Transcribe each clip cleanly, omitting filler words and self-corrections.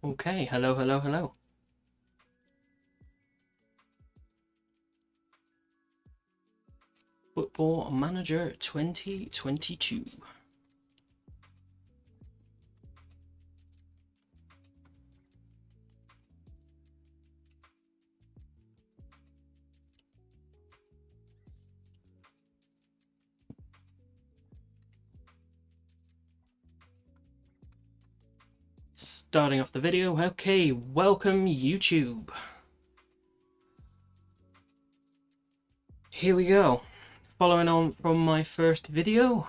Okay, hello, hello, hello. Football Manager 2022. Starting off the video, okay, welcome YouTube. Here we go. Following on from my first video,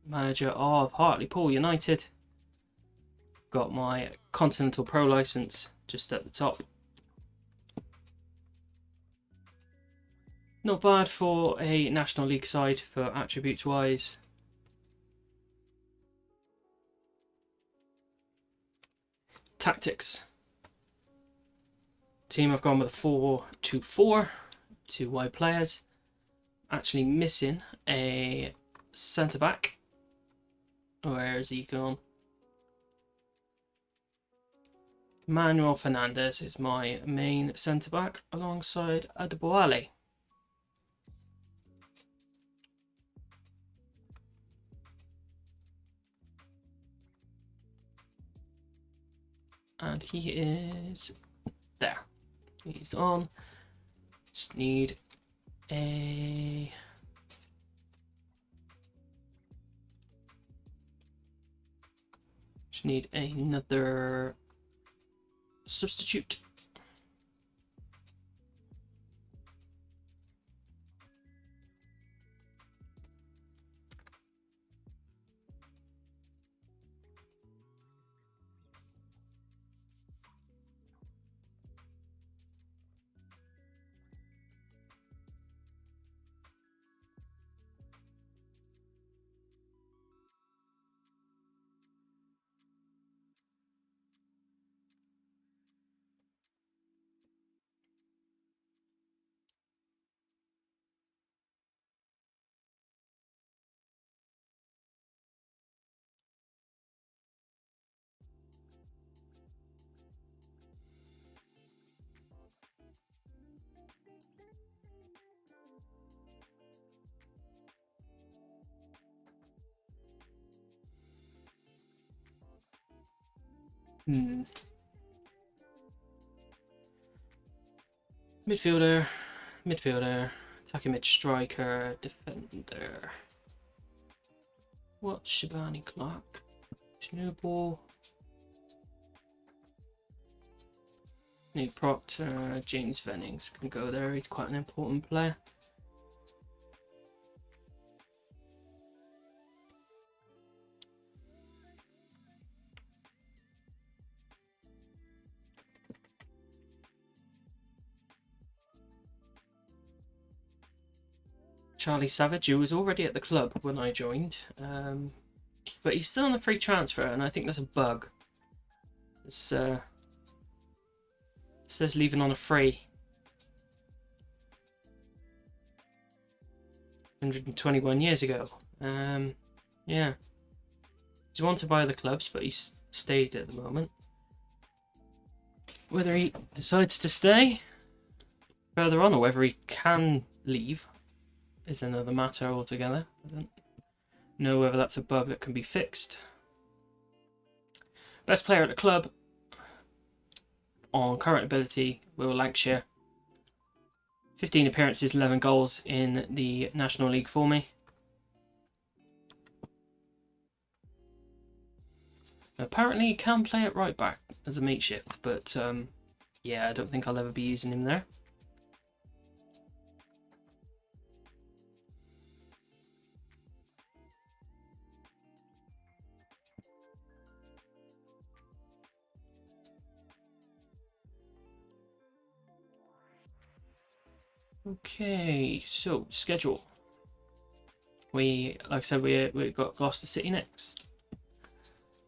manager of Hartlepool United. Got my Continental Pro license just at the top. Not bad for a National League side for attributes wise. Tactics. Team I've gone with a 4-2-4, 2 wide players. Actually missing a centre back. Where is he gone? Manuel Fernandez is my main centre back alongside Adeboale. And he is there. He's on. Just need a another substitute. Midfielder, attacking mid striker, defender. What Shabani Clark? Snowball. Nate Proctor, James Vennings can go there. He's quite an important player. Charlie Savage, who was already at the club when I joined, but he's still on a free transfer, and I think that's a bug. It says leaving on a free. 121 years ago. Yeah. He's wanted by the clubs, but he's stayed at the moment. Whether he decides to stay further on or whether he can leave is another matter altogether. I don't know whether that's a bug that can be fixed. Best player at the club on current ability, Will Lancashire. 15 appearances, 11 goals in the National League for me. Apparently he can play at right back as a makeshift, but yeah, I don't think I'll ever be using him there. Okay, so schedule. Like I said, we got Gloucester City next.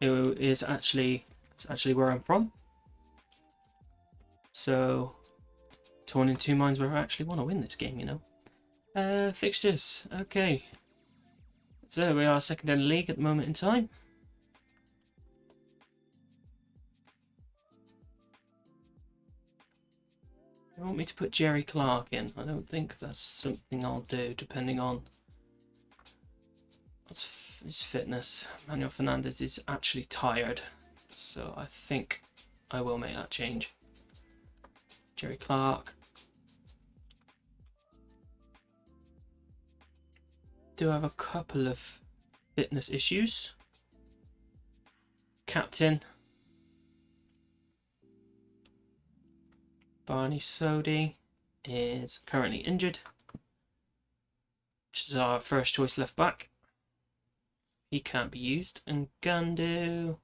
It's actually where I'm from. So, torn in two minds whether I actually want to win this game, you know. Fixtures. Okay. So we are second in the league at the moment in time. They want me to put Jerry Clark in. I don't think that's something I'll do, depending on his fitness. Manuel Fernandez is actually tired, so I think I will make that change. Jerry Clark. Do have a couple of fitness issues. Captain Barney Sodi is currently injured, which is our first choice left back. He can't be used. And Gandu.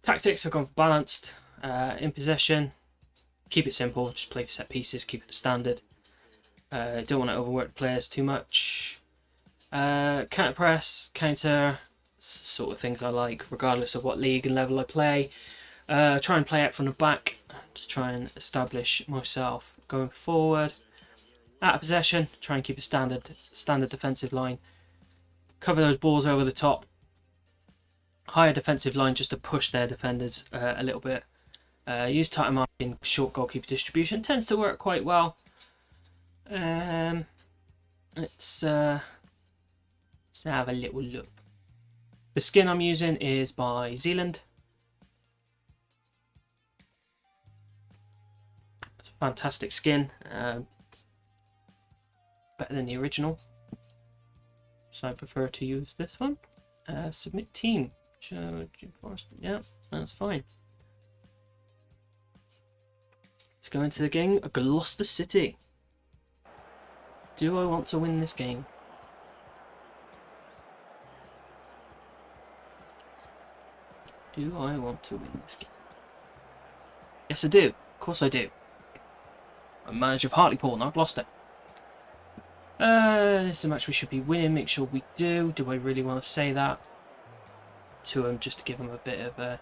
Tactics have gone balanced. In possession, keep it simple. Just play for set pieces. Keep it standard. Don't want to overwork players too much. Counter press, counter, sort of things I like, regardless of what league and level I play. Try and play out from the back to try and establish myself going forward. Out of possession, try and keep a standard defensive line. Cover those balls over the top. Higher defensive line just to push their defenders a little bit. Use tighter marking, short goalkeeper distribution. Tends to work quite well. Let's have a little look. The skin I'm using is by Zealand. It's a fantastic skin. Better than the original. So I prefer to use this one. Submit team. Yeah, that's fine. Let's go into the game. Gloucester City. Do I want to win this game? Do I want to win this game? Yes, I do. Of course I do. I'm manager of Hartlepool, not Gloucester. This is a match we should be winning. Make sure we do. Do I really want to say that to him just to give him a bit of a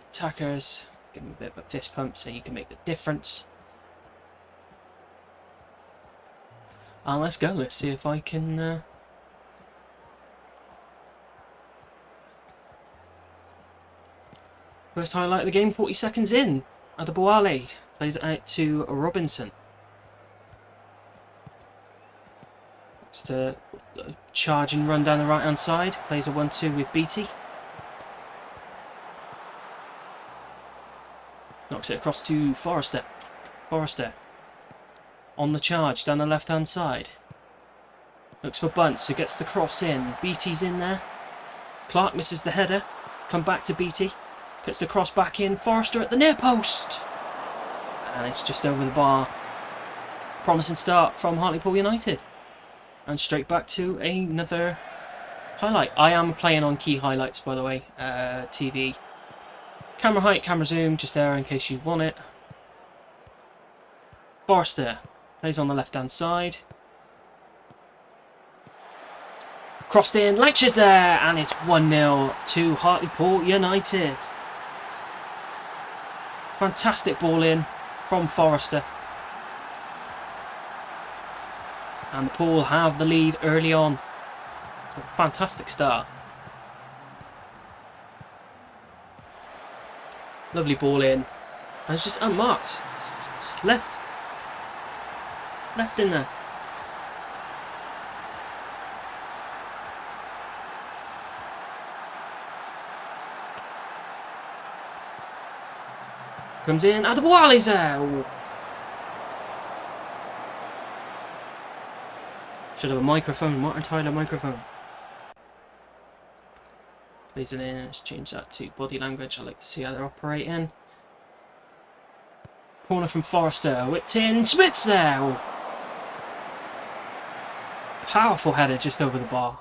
attackers? Give him a bit of a fist pump so you can make the difference. And let's go. Let's see if I can. First highlight of the game, 40 seconds in. Adeboale plays it out to Robinson. Just a charge and run down the right hand side. Plays a 1-2 with Beattie. Knocks it across to Forrester. Forrester on the charge down the left hand side. Looks for Bunce, who gets the cross in. Beattie's in there. Clark misses the header. Come back to Beattie. Gets the cross back in. Forrester at the near post. And it's just over the bar. Promising start from Hartlepool United. And straight back to another highlight. I am playing on key highlights, by the way. TV. Camera height, camera zoom, just there in case you want it. Forrester plays on the left hand side. Crossed in, Lancashire's there, and it's 1-0 to Hartlepool United. Fantastic ball in from Forrester. And Pool have the lead early on. It's a fantastic start. Lovely ball in. And it's just unmarked. Just left. Left in there. Comes in. Adeboale's there. Ooh. Should have a microphone. Martin Tyler microphone. Plays it in. Let's change that to body language. I like to see how they're operating. Corner from Forrester. Whipped in. Smith's there. Ooh. Powerful header just over the bar.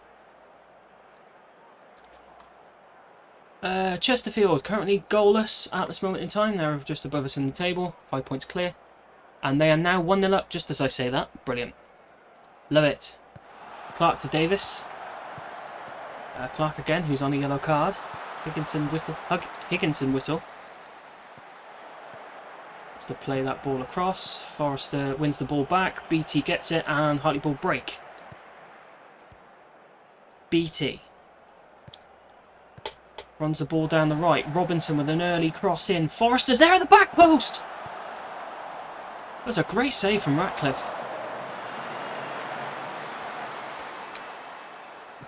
Chesterfield currently goalless at this moment in time. They're just above us in the table. 5 points clear. And they are now 1-0 up just as I say that. Brilliant. Love it. Clark to Davis. Clark again, who's on a yellow card. Higginson Whittle. to play that ball across. Forrester wins the ball back. BT gets it and Hartlepool break. BT runs the ball down the right. Robinson with an early cross in. Forrester's there at the back post. That was a great save from Ratcliffe.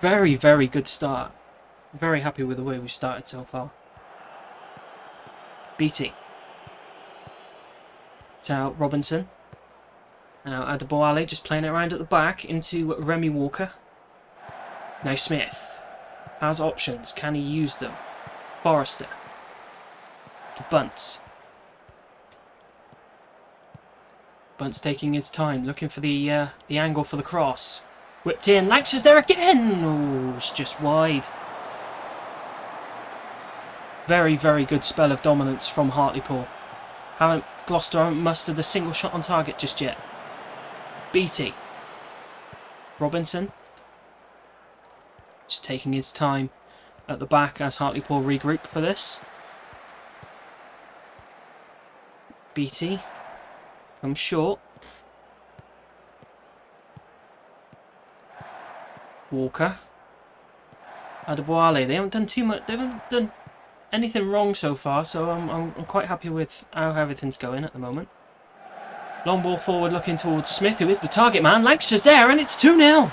Very, very good start. Very happy with the way we've started so far. BT. It's out Robinson. Now Adeboale just playing it around at the back into Remy Walker. Now Smith has options. Can he use them? Forrester. To Bunce. Bunce taking his time, looking for the angle for the cross. Whipped in. Lancashire's there again. Oh, it's just wide. Very, very good spell of dominance from Hartlepool. Gloucester haven't mustered a single shot on target just yet. BT. Robinson. Just taking his time at the back as Hartlepool regroup for this. BT. Comes short. Walker. Adeboale. They haven't done too much. They haven't done anything wrong so far, so I'm quite happy with how everything's going at the moment. Long ball forward looking towards Smith, who is the target man. Lancashire's there, and it's 2-0.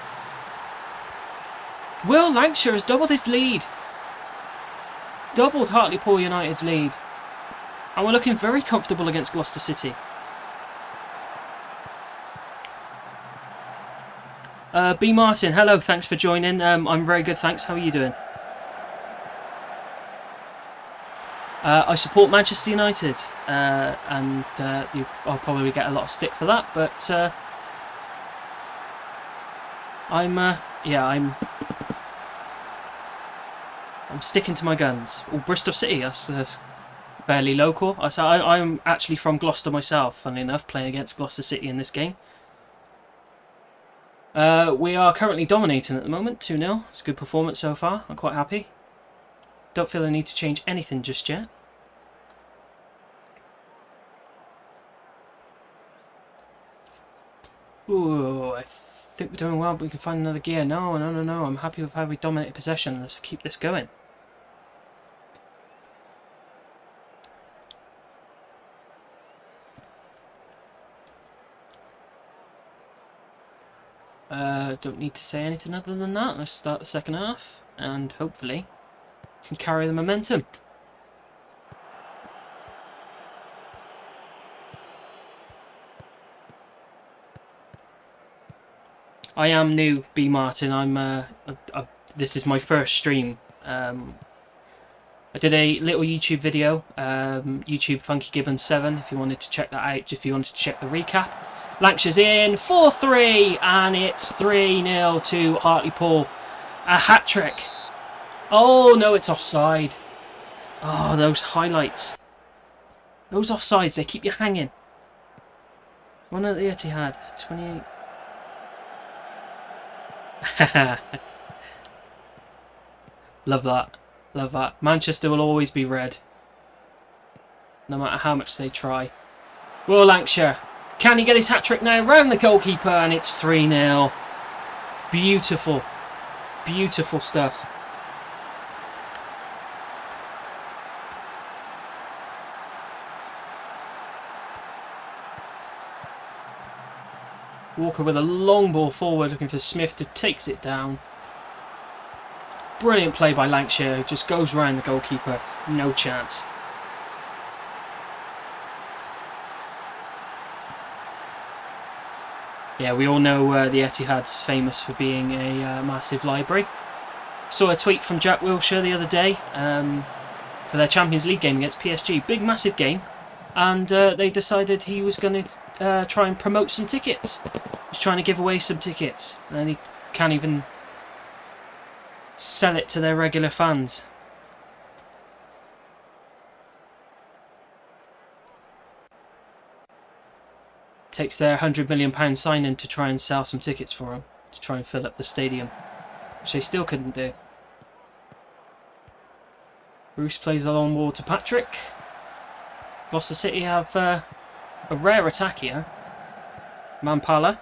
Will Lancashire has doubled his lead. Doubled Hartlepool United's lead. And we're looking very comfortable against Gloucester City. B. Martin, hello, thanks for joining. I'm very good, thanks. How are you doing? I support Manchester United, and I'll probably get a lot of stick for that, but I'm sticking to my guns. Well, Bristol City, that's fairly local. I'm actually from Gloucester myself, funnily enough, playing against Gloucester City in this game. We are currently dominating at the moment, 2-0. It's a good performance so far. I'm quite happy. Don't feel I need to change anything just yet. Ooh, I think we're doing well, but we can find another gear. No. I'm happy with how we dominate possession. Let's keep this going. Don't need to say anything other than that. Let's start the second half, and hopefully can carry the momentum. I am new, B. Martin. This is my first stream. I did a little YouTube video, YouTube Funky Gibbons 7, if you wanted to check that out, if you wanted to check the recap. Lancashire's in, 4-3, and it's 3-0 to Hartlepool. A hat-trick. Oh, no, it's offside. Oh, those highlights. Those offsides, they keep you hanging. One at the Etihad, 28. Love that. Love that. Manchester will always be red. No matter how much they try. Will Lancashire. Can he get his hat-trick now? Round the goalkeeper, and it's 3-0. Beautiful. Beautiful stuff. Walker with a long ball forward, looking for Smith, who takes it down. Brilliant play by Lancashire, who just goes round the goalkeeper. No chance. Yeah, we all know the Etihad's famous for being a massive library. Saw a tweet from Jack Wilshere the other day for their Champions League game against PSG. Big, massive game. And they decided he was going to try and promote some tickets. He's trying to give away some tickets. And he can't even sell it to their regular fans. Takes their £100 million signing to try and sell some tickets for him, to try and fill up the stadium, which they still couldn't do. Bruce plays the long ball to Patrick. Gloucester City have A rare attack here. Mampala.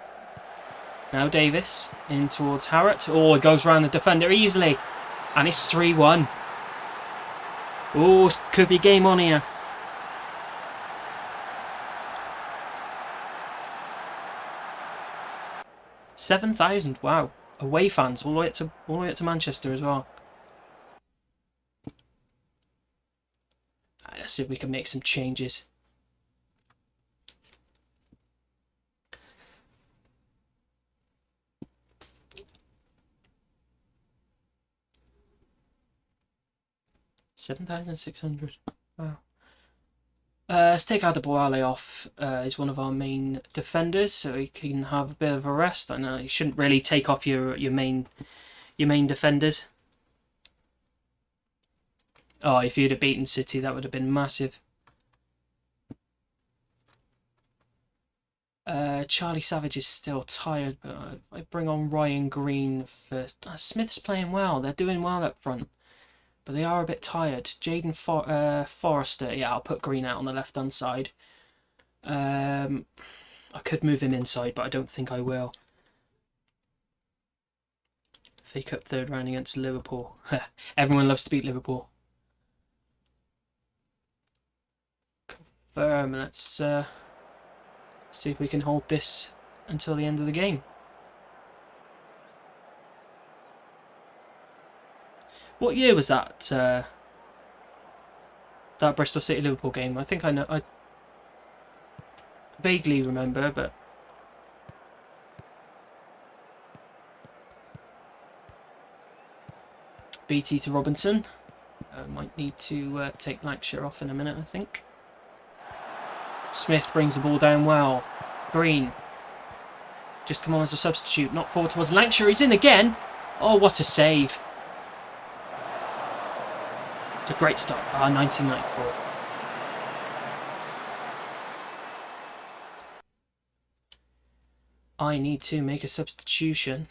Now Davis in towards Harrod. Oh, it goes around the defender easily. And it's 3-1. Oh, could be game on here. $7,000. Wow. Away fans all the way up to Manchester as well. Let's see if we can make some changes. $7,600. Wow. Let's take Adeboale off. He's one of our main defenders, so he can have a bit of a rest. I know you shouldn't really take off your main defenders. Oh, if you'd have beaten City, that would have been massive. Charlie Savage is still tired, but I bring on Ryan Green first. Smith's playing well. They're doing well up front, but they are a bit tired. Jaden Forrester, yeah, I'll put Green out on the left-hand side. I could move him inside, but I don't think I will. Fake up third round against Liverpool. Everyone loves to beat Liverpool. Confirm. Let's see if we can hold this until the end of the game. What year was that? That Bristol City Liverpool game? I think I vaguely remember, but BT to Robinson. Might need to take Lancashire off in a minute, I think. Smith brings the ball down well. Green. Just come on as a substitute, not forward towards Lancashire. He's in again. Oh, what a save. It's a great start. 1994. I need to make a substitution.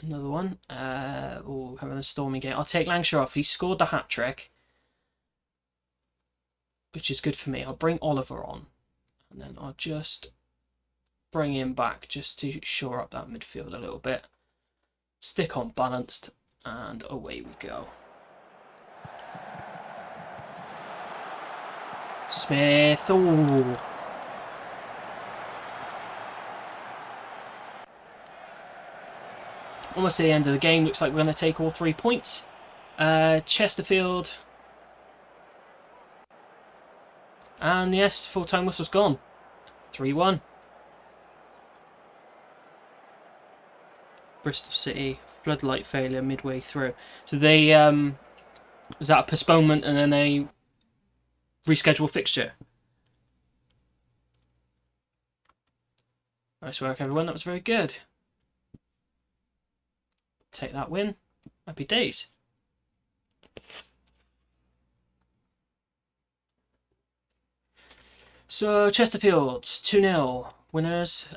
Another one. Oh, having a stormy game. I'll take Lancashire off. He scored the hat-trick, which is good for me. I'll bring Oliver on, and then I'll just bring him back just to shore up that midfield a little bit. Stick on balanced, and away we go. Smith. Oh. Almost at the end of the game. Looks like we're going to take all 3 points. Chesterfield. And yes, full-time whistle's gone. 3-1. Bristol City, floodlight failure midway through. So they, was that a postponement and then a rescheduled fixture? Nice work, everyone. That was very good. Take that win. Happy days. So Chesterfield 2-0 winners.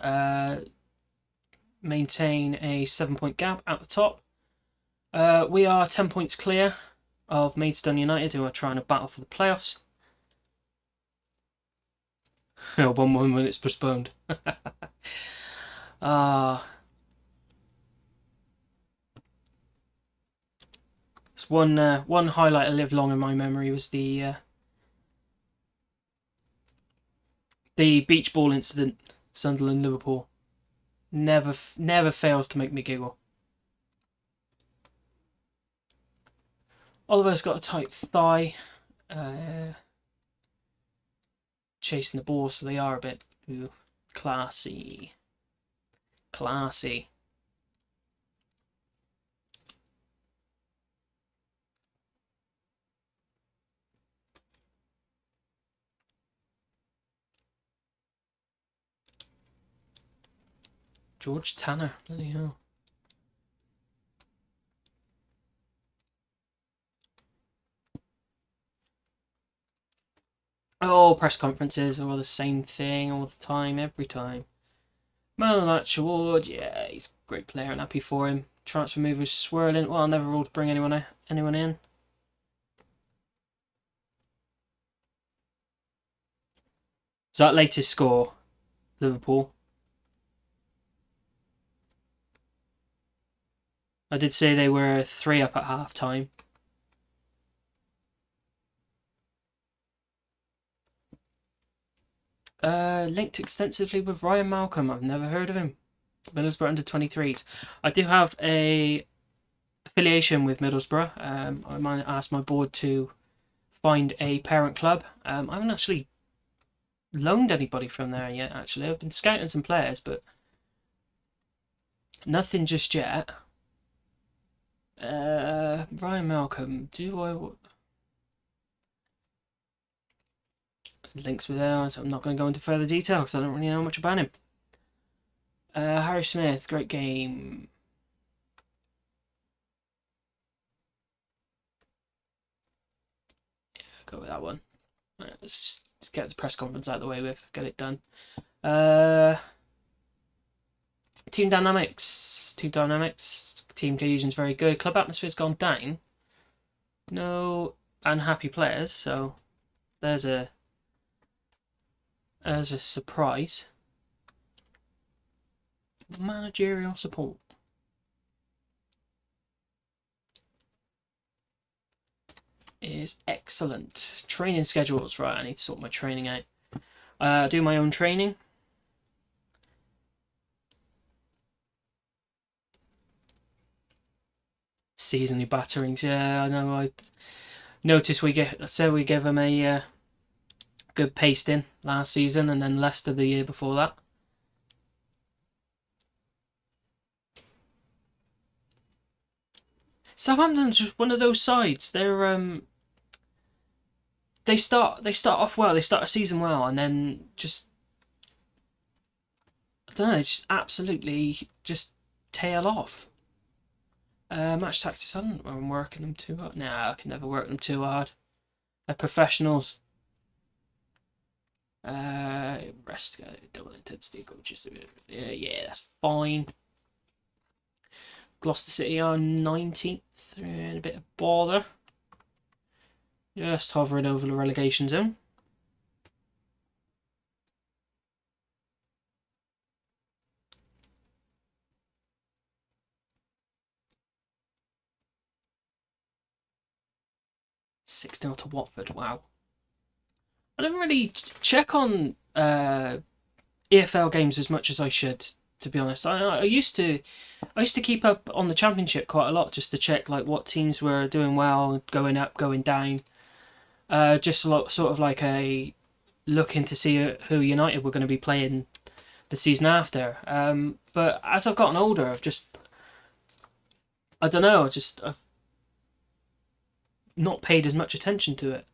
Maintain a 7-point gap at the top. We are 10 points clear of Maidstone United, who are trying to battle for the playoffs. 1-1 when it's postponed. It's one highlight that lived long in my memory was the beach ball incident, Sunderland Liverpool. Never fails to make me giggle. Oliver's got a tight thigh, chasing the ball, so they are a bit classy. George Tanner, bloody hell. Oh, press conferences are all the same thing all the time, every time. Man of the Match award, yeah, he's a great player and happy for him. Transfer movers swirling. Well, never ruled to bring anyone in. So that latest score, Liverpool. I did say they were 3 up at half time. Linked extensively with Ryan Malcolm. I've never heard of him. Middlesbrough under 23s. I do have a affiliation with Middlesbrough. I might ask my board to find a parent club. I haven't actually loaned anybody from there yet. Actually, I've been scouting some players, but nothing just yet. Ryan Malcolm. Do I? Links with there. So I'm not going to go into further detail because I don't really know much about him. Harry Smith, great game. Yeah, go with that one. Right, let's just get the press conference out of the way with. Get it done. Team dynamics. Team cohesion's very good. Club atmosphere's gone down. No unhappy players, so there's a surprise. Managerial support is excellent. Training schedules, right? I need to sort my training out. Do my own training. Seasonally batterings, yeah, I know. I noticed we give them a good pasting last season, and then Leicester the year before that. Southampton's just one of those sides. They start off well. They start a season well, and then just I don't know. They just absolutely just tail off. Match tactics. I'm working them too hard. Nah, I can never work them too hard. They're professionals. Rest double intensity coaches. Yeah, that's fine. Gloucester City are 19th. In a bit of bother. Just hovering over the relegation zone. Six 0 to Watford. Wow. I don't really check on EFL games as much as I should, to be honest. I used to keep up on the Championship quite a lot just to check like what teams were doing well, going up, going down. Just sort of like a looking to see who United were going to be playing the season after. But as I've gotten older, I don't know, I've not paid as much attention to it.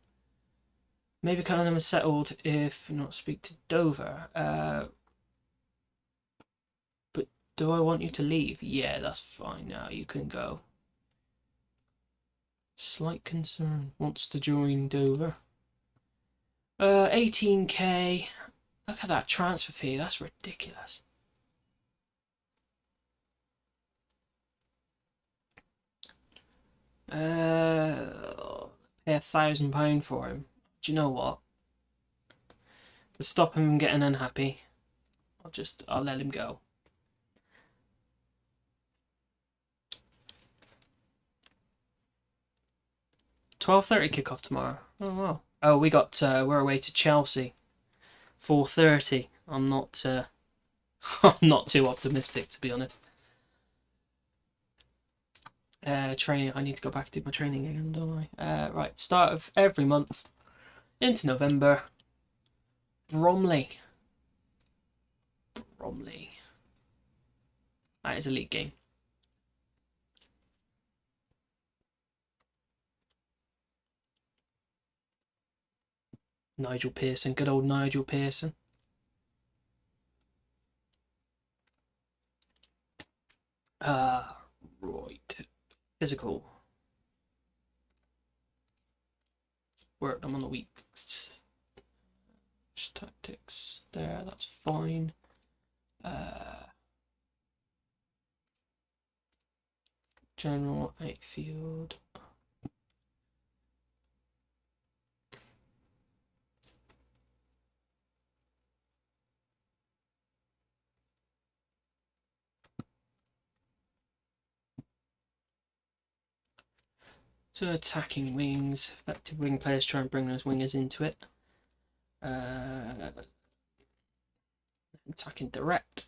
Maybe kind of settled if not speak to Dover. But do I want you to leave? Yeah, that's fine now. You can go. Slight concern. Wants to join Dover. 18k. Look at that transfer fee. That's ridiculous. Pay £1,000 for him. Do you know what? To stop him from getting unhappy, I'll let him go. £12:30 kickoff tomorrow. Oh wow. Oh, we're away to Chelsea. 4:30. I'm not I'm not too optimistic, to be honest. Training. I need to go back and do my training again, don't I? Right. Start of every month into November. Bromley. That is a league game. Nigel Pearson. Good old Nigel Pearson. Right. Physical. Work them on the weeks. Tactics. There, that's fine. General outfield. So attacking wings, effective wing players try and bring those wingers into it. Attacking direct.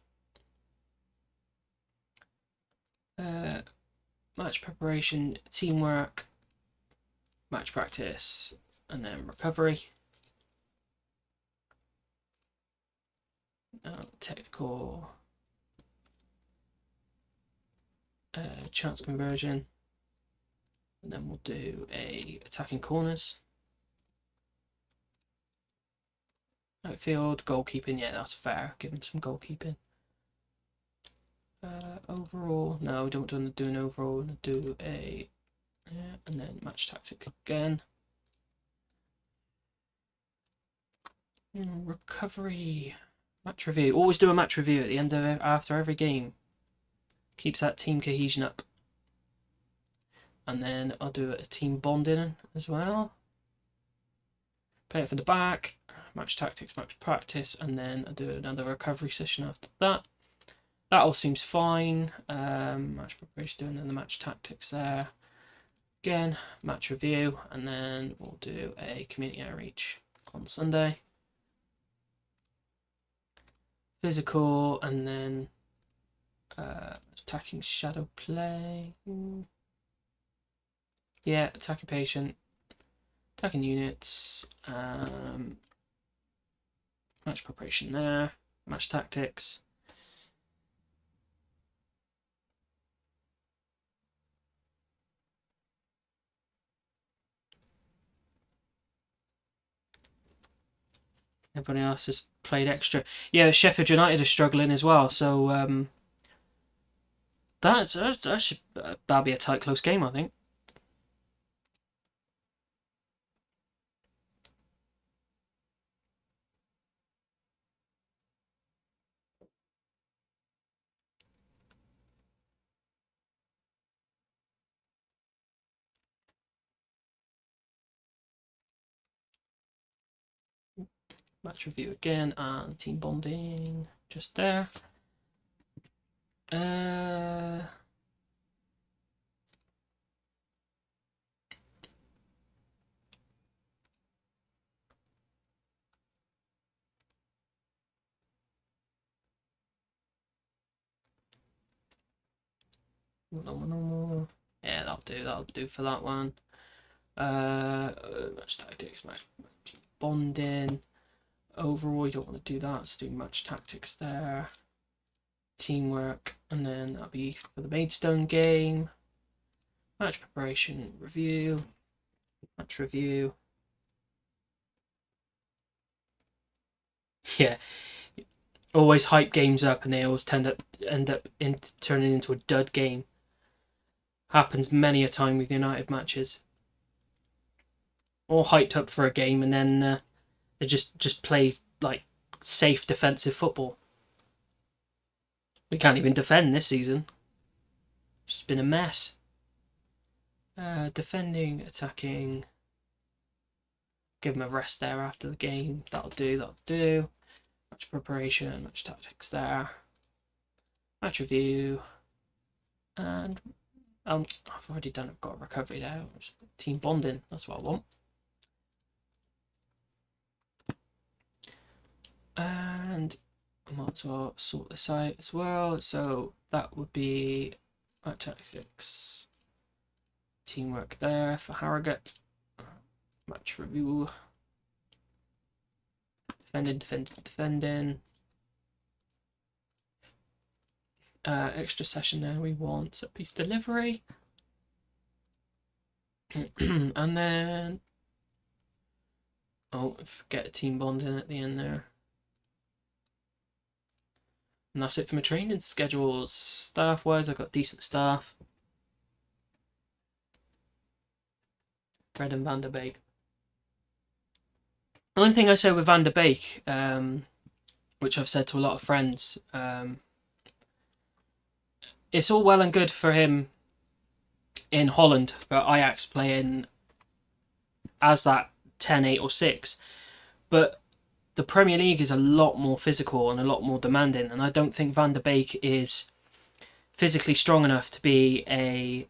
Match preparation, teamwork, match practice, and then recovery. Technical, chance conversion, and then we'll do a attacking corners. Outfield, goalkeeping, yeah, that's fair. Give him some goalkeeping. Overall, no, we don't want to do an overall. We're going to do a, yeah, and then match tactic again. Recovery, match review. Always do a match review at the end of it, after every game. Keeps that team cohesion up. And then I'll do a team bonding as well. Play it for the back, match tactics, match practice, and then I'll do another recovery session after that. That all seems fine. Match preparation, doing the match tactics there. Again, match review, and then we'll do a community outreach on Sunday. Physical, and then attacking shadow play. Yeah, attacking patient, attacking units, match preparation there, match tactics. Everybody else has played extra. Yeah, Sheffield United are struggling as well, so that'll be a tight, close game, I think. Match review again, and team bonding just there. Normal. Yeah, that'll do for that one. Match tactics, match bonding. Overall, you don't want to do that, so do match tactics there. Teamwork, and then that'll be for the Maidstone game. Match preparation, review, match review. Yeah, always hype games up, and they always end up turning into a dud game. Happens many a time with United matches. All hyped up for a game, and then they just play like safe defensive football. We can't even defend this season. It's been a mess. Defending, attacking. Give them a rest there after the game. That'll do. Match preparation, match tactics there. Match review. And I've already done it. I've got a recovery there. Team bonding. That's what I want. And I might as well sort this out as well. So that would be match tactics. Teamwork there for Harrogate. Match review. Defending. Extra session there we want set piece delivery. And then forget a team bonding at the end there. And that's it for my training schedules. Staff wise, I've got decent staff. Fred and Van der Beek. The only thing I say with Van der Beek, which I've said to a lot of friends, it's all well and good for him in Holland, for Ajax playing as that 10, 8 or 6. But the Premier League is a lot more physical and a lot more demanding, and I don't think Van der Beek is physically strong enough to be a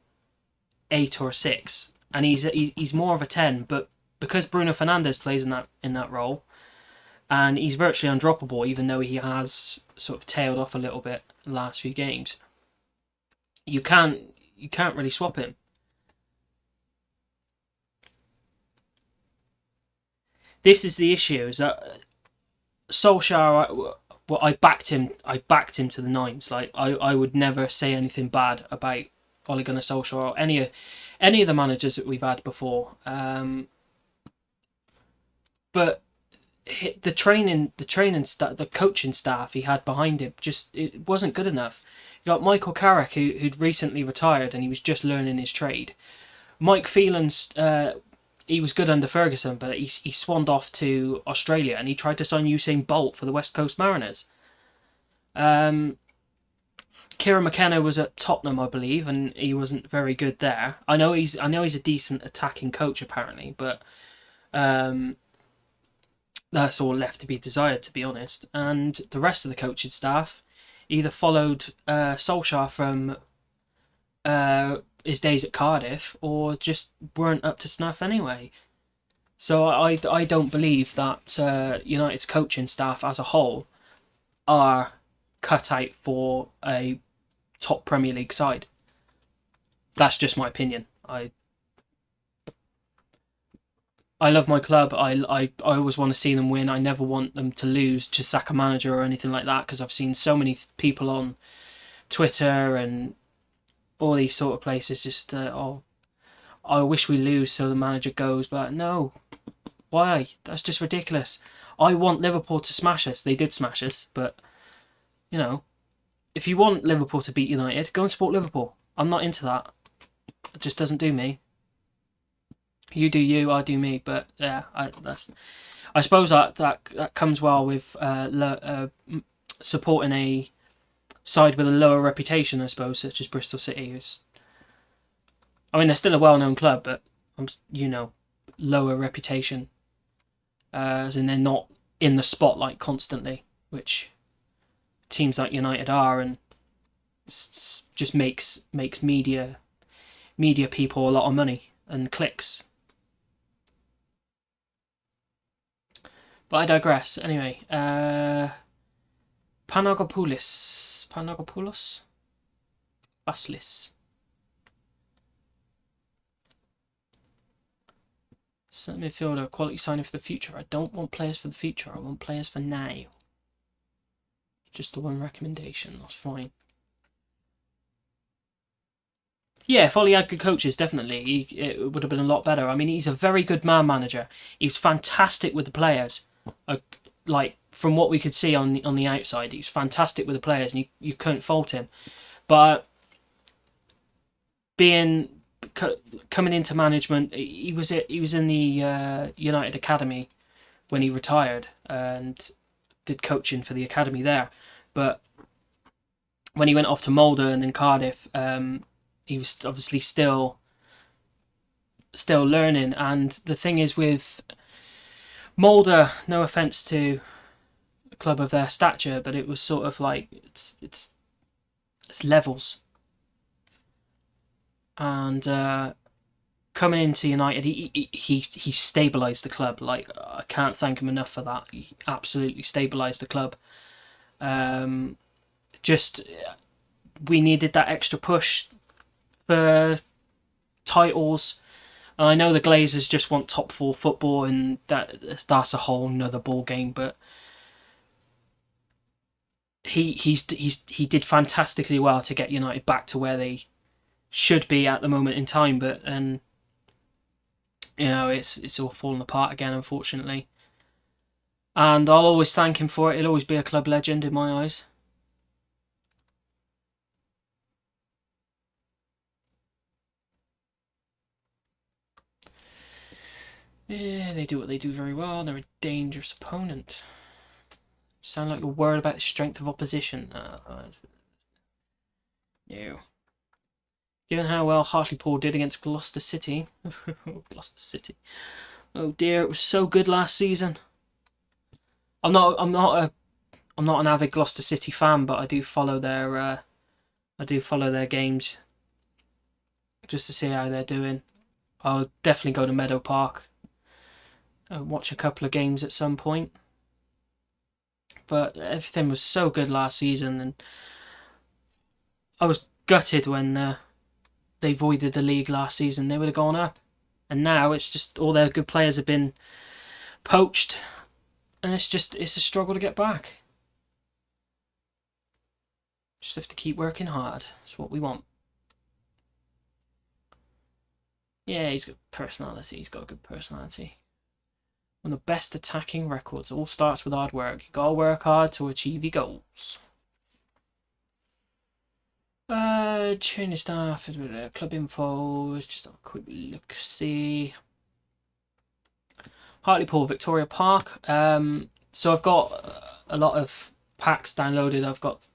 8 or a 6 and he's more of a 10. But because Bruno Fernandes plays in that role, and he's virtually undroppable, even though he has sort of tailed off a little bit the last few games, you can't really swap him. This is the issue: is that Solskjaer, well, I backed him to the nines. Like I would never say anything bad about Ole Gunnar Solskjaer or any of the managers that we've had before. But the coaching staff he had behind him, just it wasn't good enough. You got Michael Carrick, who'd recently retired and he was just learning his trade. Mike Phelan's he was good under Ferguson, but he swanned off to Australia and he tried to sign Usain Bolt for the West Coast Mariners. Kieran McKenna was at Tottenham, I believe, and he wasn't very good there. I know he's a decent attacking coach apparently, but that's all left to be desired, to be honest. And the rest of the coaching staff either followed Solskjaer from his days at Cardiff or just weren't up to snuff anyway. So I don't believe that United's coaching staff as a whole are cut out for a top Premier League side. That's just my opinion. I love my club. I always want to see them win. I never want them to lose to sack a manager or anything like that, because I've seen so many people on Twitter and all these sort of places just I wish we lose so the manager goes. But no, why? That's just ridiculous. I want Liverpool to smash us. They did smash us, but if you want Liverpool to beat United, go and support Liverpool. I'm not into that. It just doesn't do me. You do you, I do me. But yeah, I suppose that comes well with supporting a side with a lower reputation, I suppose, such as Bristol City. They're still a well-known club, but lower reputation, as in they're not in the spotlight constantly, which teams like United are, and just makes media people a lot of money and clicks. But I digress. Anyway, Panagopoulos, Baslis. Centre midfielder, quality signing for the future. I don't want players for the future. I want players for now. Just the one recommendation. That's fine. Yeah, if Ollie had good coaches, definitely, it would have been a lot better. He's a very good man manager. He was fantastic with the players. From what we could see on the outside, he's fantastic with the players, and you couldn't fault him. But coming into management, he was in the United Academy when he retired and did coaching for the academy there. But when he went off to Malden and Cardiff, he was obviously still learning. And the thing is with Mulder, no offence to a club of their stature, but it was sort of like it's levels. And coming into United, he stabilised the club. Like, I can't thank him enough for that. He absolutely stabilised the club. We needed that extra push for titles. And I know the Glazers just want top four football, and that's a whole nother ball game. But he did fantastically well to get United back to where they should be at the moment in time. But it's all fallen apart again, unfortunately. And I'll always thank him for it. He'll always be a club legend in my eyes. Yeah, they do what they do very well. They're a dangerous opponent. Sound like you're worried about the strength of opposition. No. Given how well Hartlepool did against Gloucester City. Gloucester City. Oh dear, it was so good last season. I'm not an avid Gloucester City fan, but I do follow their games just to see how they're doing. I'll definitely go to Meadow Park and watch a couple of games at some point. But everything was so good last season, and I was gutted when they voided the league last season. They would have gone up, and now it's just all their good players have been poached, and it's a struggle to get back. Just have to keep working hard. That's what we want. Yeah, he's got personality. He's got a good personality. One of the best attacking records. All starts with hard work. You gotta work hard to achieve your goals. Training staff, club info. Let's just have a quick look. See. Hartlepool, Victoria Park. So I've got a lot of packs downloaded. I've got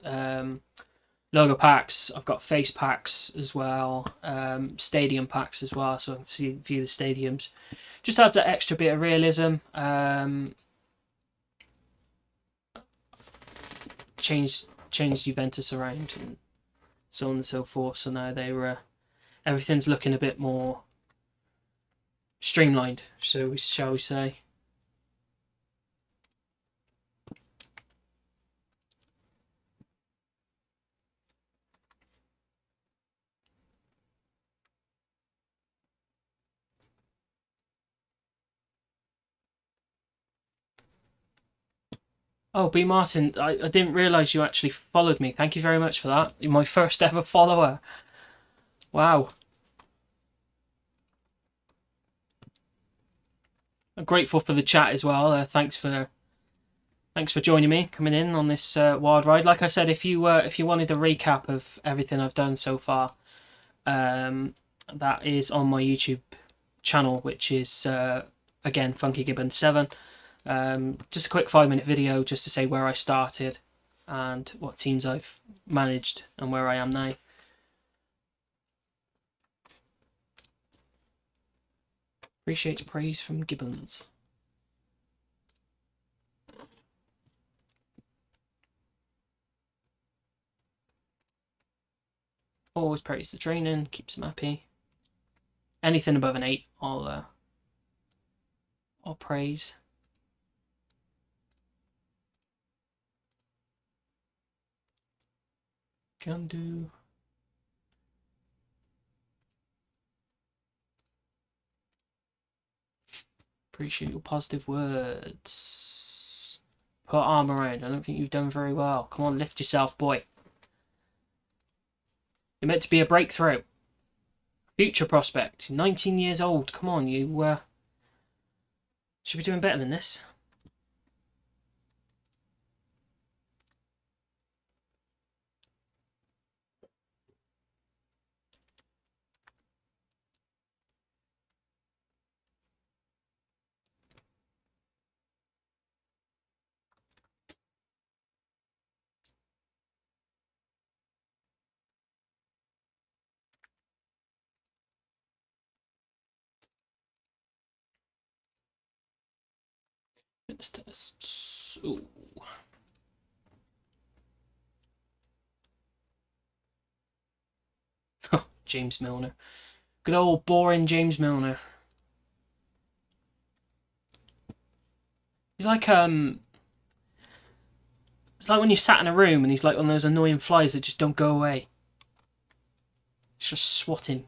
logo packs. I've got face packs as well. Stadium packs as well, so I can view the stadiums. Just adds that extra bit of realism. Changed Juventus around and so on and so forth. So now everything's looking a bit more streamlined, shall we say. Oh, B. Martin, I didn't realise you actually followed me. Thank you very much for that. You're my first ever follower. Wow. I'm grateful for the chat as well. Thanks for joining me, coming in on this wild ride. Like I said, if you wanted a recap of everything I've done so far, that is on my YouTube channel, which is again Funky Gibbon 7. Just a quick 5-minute video just to say where I started and what teams I've managed and where I am now. Appreciates praise from Gibbons. Always praise the training, keeps them happy. Anything above an 8, I'll praise. Can do. Appreciate your positive words. Put arm around. I don't think you've done very well. Come on, lift yourself, boy. You're meant to be a breakthrough. Future prospect. 19 years old. Come on, you should be doing better than this. Fitness tests. Ooh. James Milner. Good old boring James Milner. He's like it's like when you sat in a room and he's like one of those annoying flies that just don't go away. Just swat him.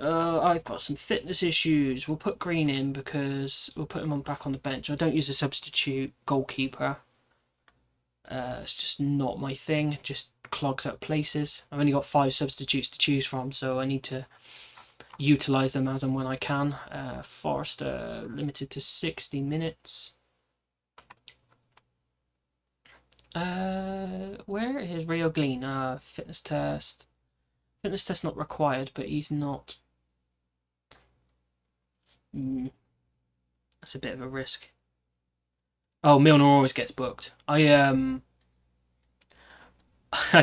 I've got some fitness issues. We'll put Green in because we'll put him back on the bench. I don't use a substitute goalkeeper. It's just not my thing. It just clogs up places. I've only got 5 substitutes to choose from, so I need to utilise them as and when I can. Forrester limited to 60 minutes. Where is Rio Glean? Fitness test. Fitness test not required, but he's not. That's a bit of a risk. Oh, Milner always gets booked. I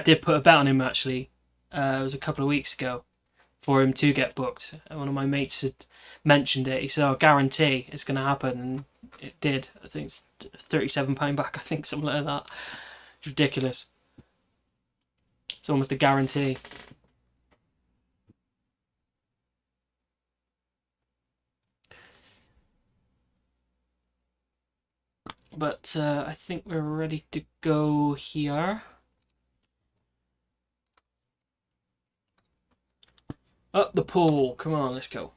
did put a bet on him actually. It was a couple of weeks ago for him to get booked. One of my mates had mentioned it. He said, "I guarantee it's going to happen," and it did. I think it's £37 back. I think something like that. It's ridiculous. It's almost a guarantee. But I think we're ready to go here. Up the pool. Come on, let's go.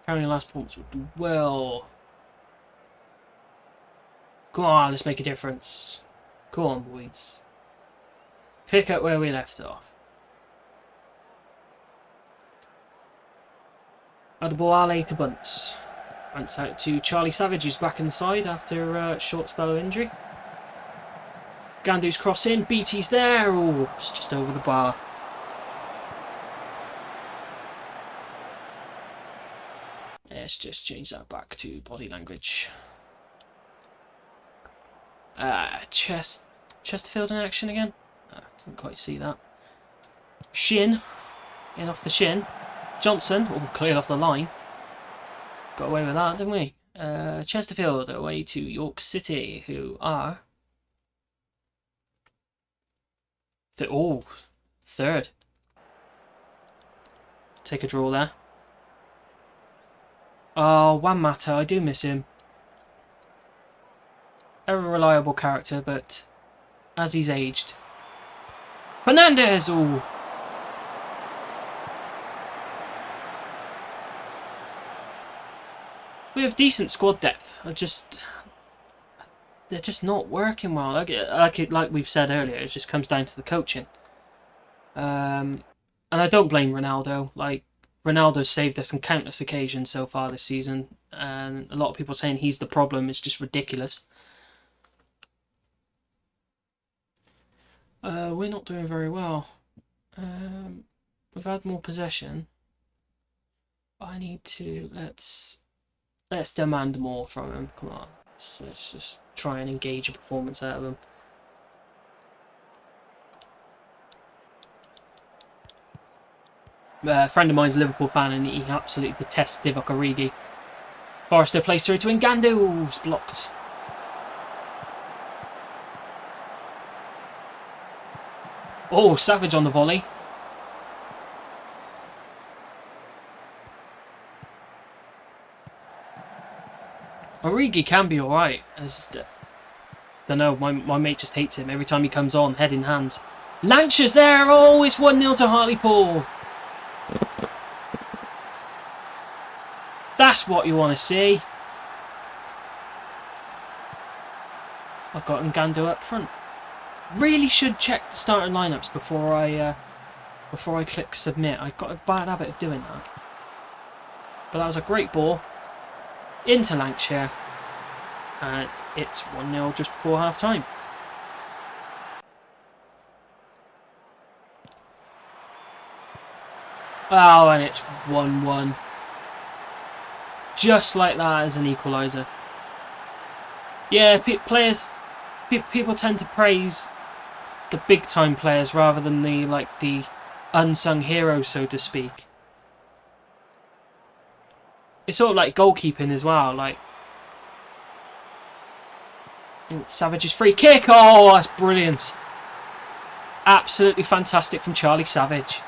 Carrying last points would do well. Come on, let's make a difference. Come on, boys. Pick up where we left off. Adeboale to Bunce. Bunce out to Charlie Savage, who's back inside after a short spell of injury. Gandu's cross in. BT's there. Oh, it's just over the bar. Let's just change that back to body language. Chesterfield in action again. Didn't quite see that. Shin. In off the shin. Johnson. Oh, cleared off the line. Got away with that, didn't we? Chesterfield away to York City, who are... third. Take a draw there. Oh, Juan Mata, I do miss him. A reliable character, but as he's aged. Fernandez! Oh! We have decent squad depth. They're just not working well. Like we've said earlier, it just comes down to the coaching. And I don't blame Ronaldo. Like, Ronaldo's saved us on countless occasions so far this season, and a lot of people saying he's the problem. It's just ridiculous. We're not doing very well. We've had more possession. I need to let's demand more from him. Come on, let's just try and engage a performance out of him. A friend of mine's a Liverpool fan and he absolutely detests Divock Origi. Forrester plays through to Ngandu. Who's blocked. Oh, Savage on the volley. Origi can be alright. Don't know, my mate just hates him. Every time he comes on, head in hands. Lancashire there! Oh, it's 1-0 to Hartlepool. That's what you want to see. I've got Ngandu up front. Really should check the starting lineups before I click submit. I've got a bad habit of doing that. But that was a great ball into Lancashire, and it's 1-0 just before half time. Oh, and it's 1-1. Just like that as an equaliser. Yeah, people tend to praise the big time players rather than the unsung heroes, so to speak. It's sort of like goalkeeping as well. Like Savage's free kick. Oh, that's brilliant! Absolutely fantastic from Charlie Savage,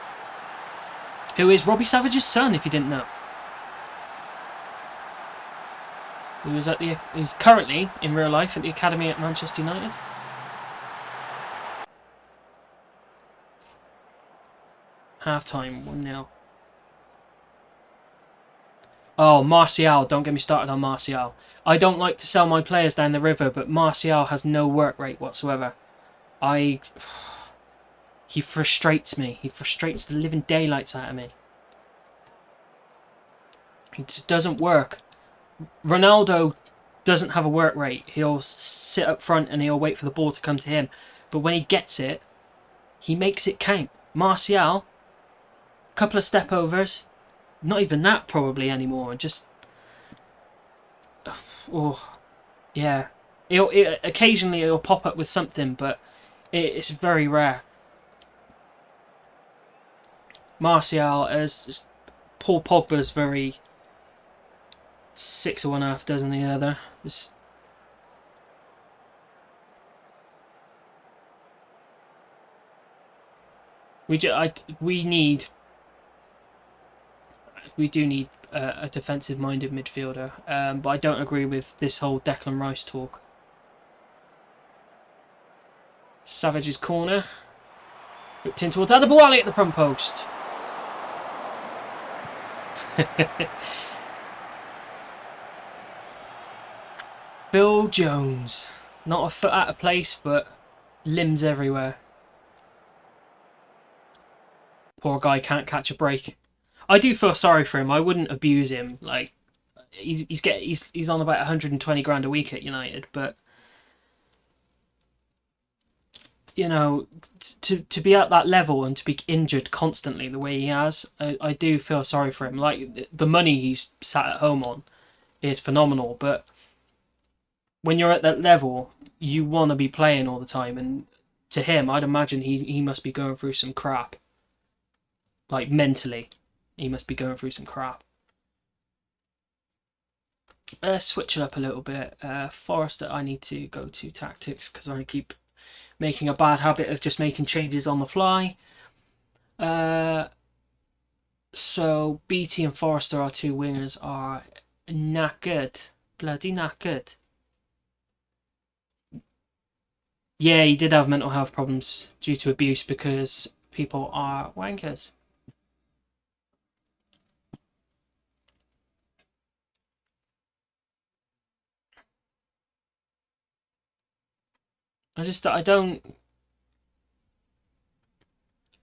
who is Robbie Savage's son, if you didn't know. Who's currently in real life at the academy at Manchester United. Half time, 1-0. Oh, Martial. Don't get me started on Martial. I don't like to sell my players down the river, but Martial has no work rate whatsoever. He frustrates me. He frustrates the living daylights out of me. He just doesn't work. Ronaldo doesn't have a work rate. He'll sit up front and he'll wait for the ball to come to him. But when he gets it, he makes it count. Martial, a couple of step overs. Not even that probably anymore. Just... oh, yeah. Occasionally it'll pop up with something, but it's very rare. Martial, as Paul Pogba's very 6 of one, half dozen the other. Just... We do need a defensive-minded midfielder, but I don't agree with this whole Declan Rice talk. Savage's corner. Whipped in towards Adebowale at the front post. Bill Jones. Not a foot out of place, but limbs everywhere. Poor guy can't catch a break. I do feel sorry for him. I wouldn't abuse him. Like he's on about 120 grand a week at United, but you know, to be at that level and to be injured constantly the way he has, I do feel sorry for him. Like the money he's sat at home on is phenomenal, but when you're at that level, you want to be playing all the time, and to him, I'd imagine he must be going through some crap. Like mentally, he must be going through some crap. Switch it up a little bit. Forrester, I need to go to tactics because I keep making a bad habit of just making changes on the fly. So BT and Forrester, our two wingers, are knackered. Bloody knackered. Yeah, he did have mental health problems due to abuse because people are wankers. I don't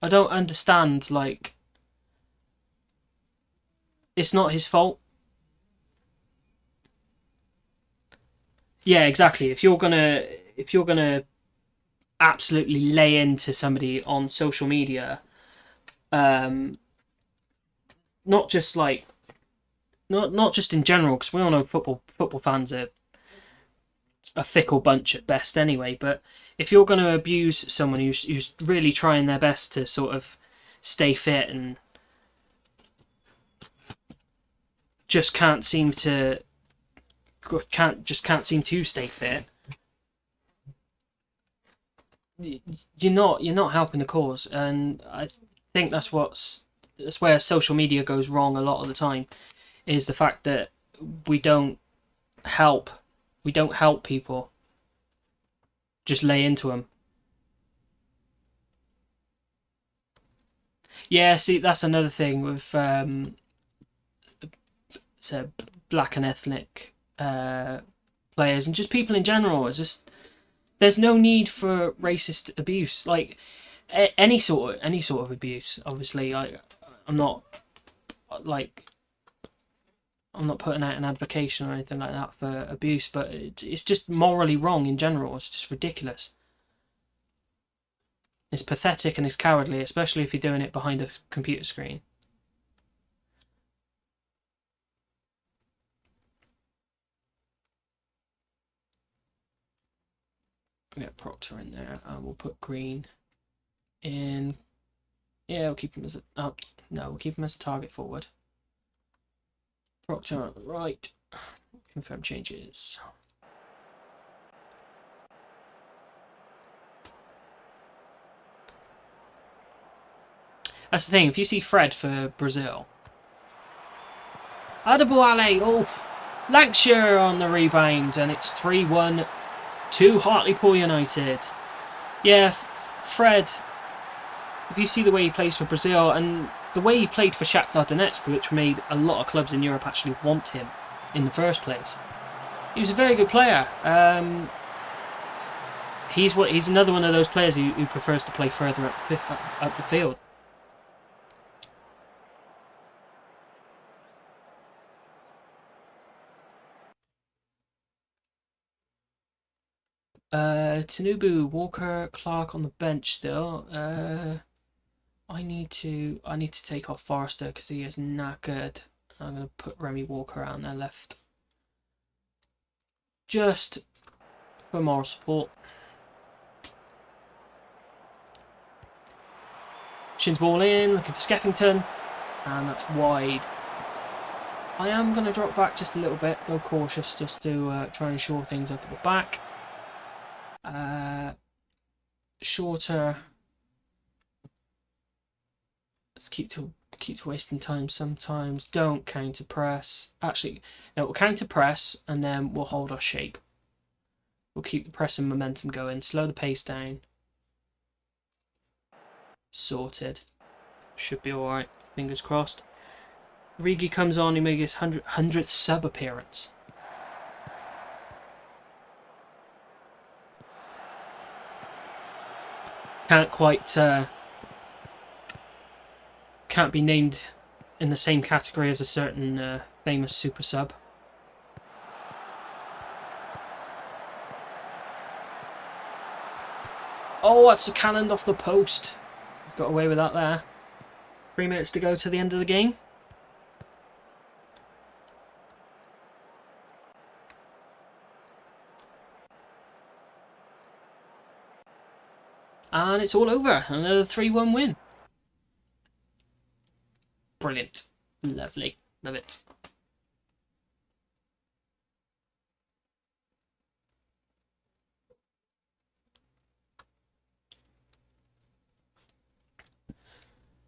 understand, like, it's not his fault. Yeah, exactly. If you're gonna absolutely lay into somebody on social media, not just like not just in general, because we all know football fans are a fickle bunch at best anyway, but if you're going to abuse someone who's really trying their best to sort of stay fit and just can't seem to stay fit, you're not helping the cause. And I think that's where social media goes wrong a lot of the time, is the fact that we don't help people, just lay into them. Yeah, see, that's another thing with so black and ethnic players and just people in general. It's just there's no need for racist abuse, like any sort of abuse. Obviously, I'm not like I'm not putting out an advocation or anything like that for abuse, but it's just morally wrong in general. It's just ridiculous. It's pathetic and it's cowardly, especially if you're doing it behind a computer screen. We'll get Proctor in there, and we'll put Green in. Yeah, we'll keep him as a. Oh, no, we'll keep him as a target forward. Proctor on the right. Confirm changes. That's the thing. If you see Fred for Brazil, Adebowale, oh, Lancashire on the rebound, and it's 3-1 to Hartlepool United. Yeah, Fred. If you see the way he plays for Brazil and the way he played for Shakhtar Donetsk, which made a lot of clubs in Europe actually want him in the first place, he was a very good player. He's another one of those players who prefers to play further up the field. Tinubu, Walker, Clark on the bench still. I need to take off Forrester because he is knackered. I'm gonna put Remy Walker out on their left, just for moral support. Shins ball in, looking for Skeffington, and that's wide. I am going to drop back just a little bit, go cautious, just to try and shore things up at the back. Shorter Let's keep to wasting time sometimes. Don't counter press. Actually, no, we'll counter press and then we'll hold our shape. We'll keep the press and momentum going. Slow the pace down. Sorted. Should be alright. Fingers crossed. Rigi comes on, he makes his 100th sub appearance. Can't quite can't be named in the same category as a certain famous super sub. Oh, that's a cannon off the post. Got away with that there. 3 minutes to go to the end of the game. And it's all over. Another 3-1 win. Brilliant. Lovely. Love it.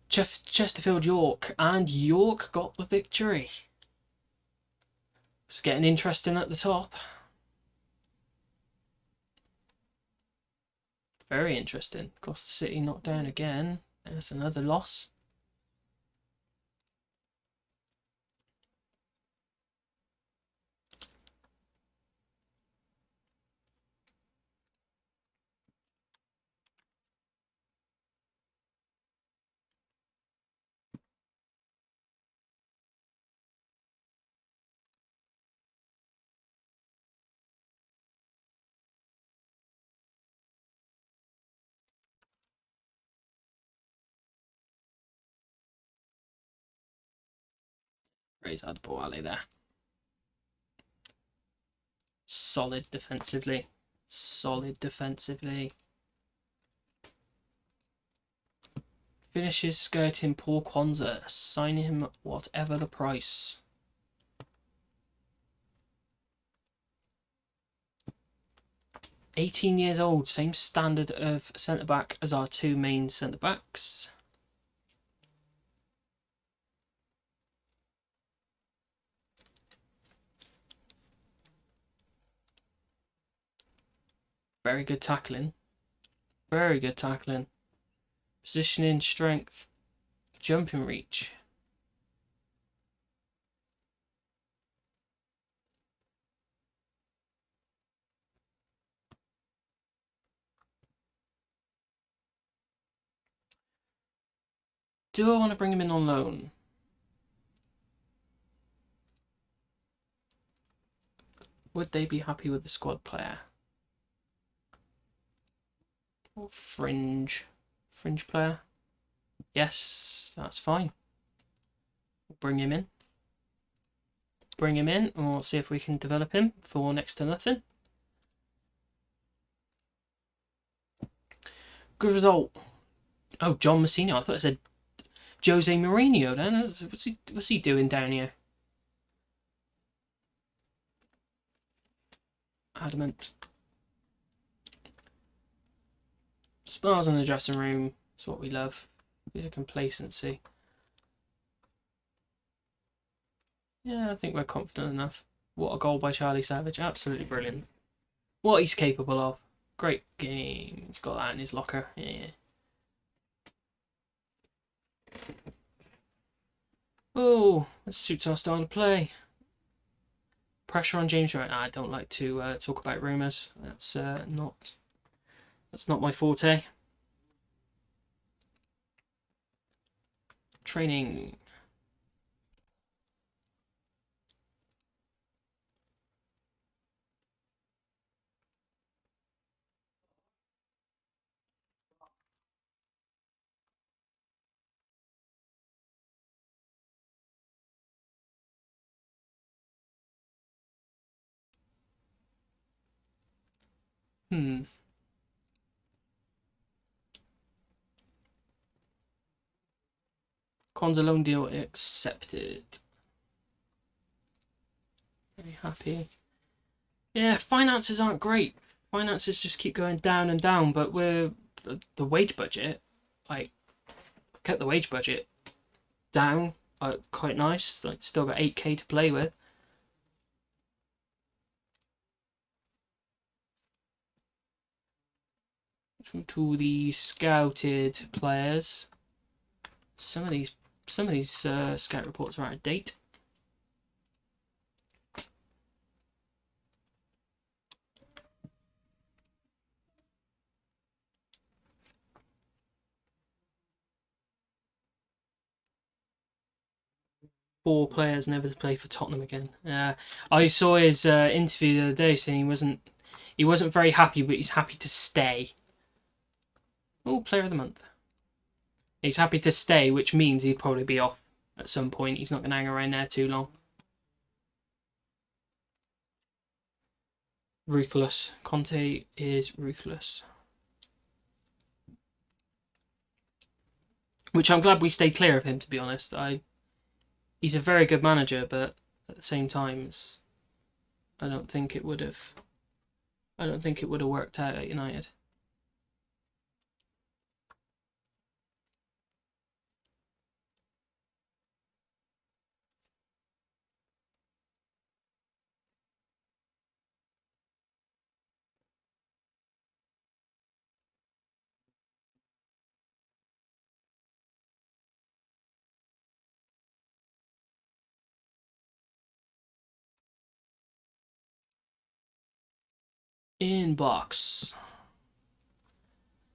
Chesterfield York. And York got the victory. It's getting interesting at the top. Very interesting. Gloucester City knocked down again. There's another loss. Great Hartlepool alley there. Solid defensively. Solid defensively. Finishes skirting Paul Kwanzaa. Sign him whatever the price. "18 years old, same standard of centre back as our two main centre backs. Very good tackling. Very good tackling. Positioning, strength, jumping reach. Do I want to bring him in on loan? Would they be happy with the squad player? Or fringe player? Yes, that's fine. Bring him in. Bring him in, and we'll see if we can develop him for next to nothing. Good result. Oh, John Messina. I thought it said Jose Mourinho then. What's he doing down here? Adamant. Smiles in the dressing room. That's what we love. Bit of complacency. Yeah, I think we're confident enough. What a goal by Charlie Savage. Absolutely brilliant. What he's capable of. Great game. He's got that in his locker. Yeah. Oh, that suits our style of play. Pressure on James Ryan. I don't like to talk about rumours. That's not my forte. Training. Kwanzaa loan deal accepted. Very happy. Yeah, finances aren't great. Finances just keep going down and down, but we're the wage budget, like, kept the wage budget down, quite nice. Like, still got 8k to play with. To the scouted players. Some of these scout reports are out of date. Four players never to play for Tottenham again. I saw his interview the other day saying he wasn't very happy, but he's happy to stay. Oh, player of the month. He's happy to stay, which means he'd probably be off at some point. He's not going to hang around there too long. Ruthless. Conte is ruthless. Which I'm glad we stayed clear of him, to be honest. He's a very good manager, but at the same time, I don't think it would have worked out at United. Inbox.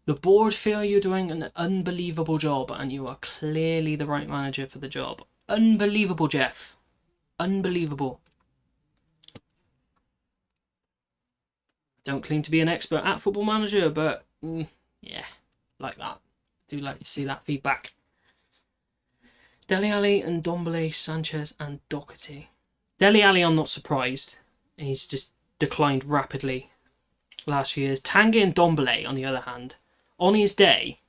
The board feel you're doing an unbelievable job and you are clearly the right manager for the job. Unbelievable, Jeff. Unbelievable. Don't claim to be an expert at Football Manager, but yeah, like that. Do like to see that feedback. Dele Alli and Ndombele, Sanchez and Doherty. Dele Alli, I'm not surprised. He's just declined rapidly last few years. Tanguy and Ndombele, on the other hand, on his day,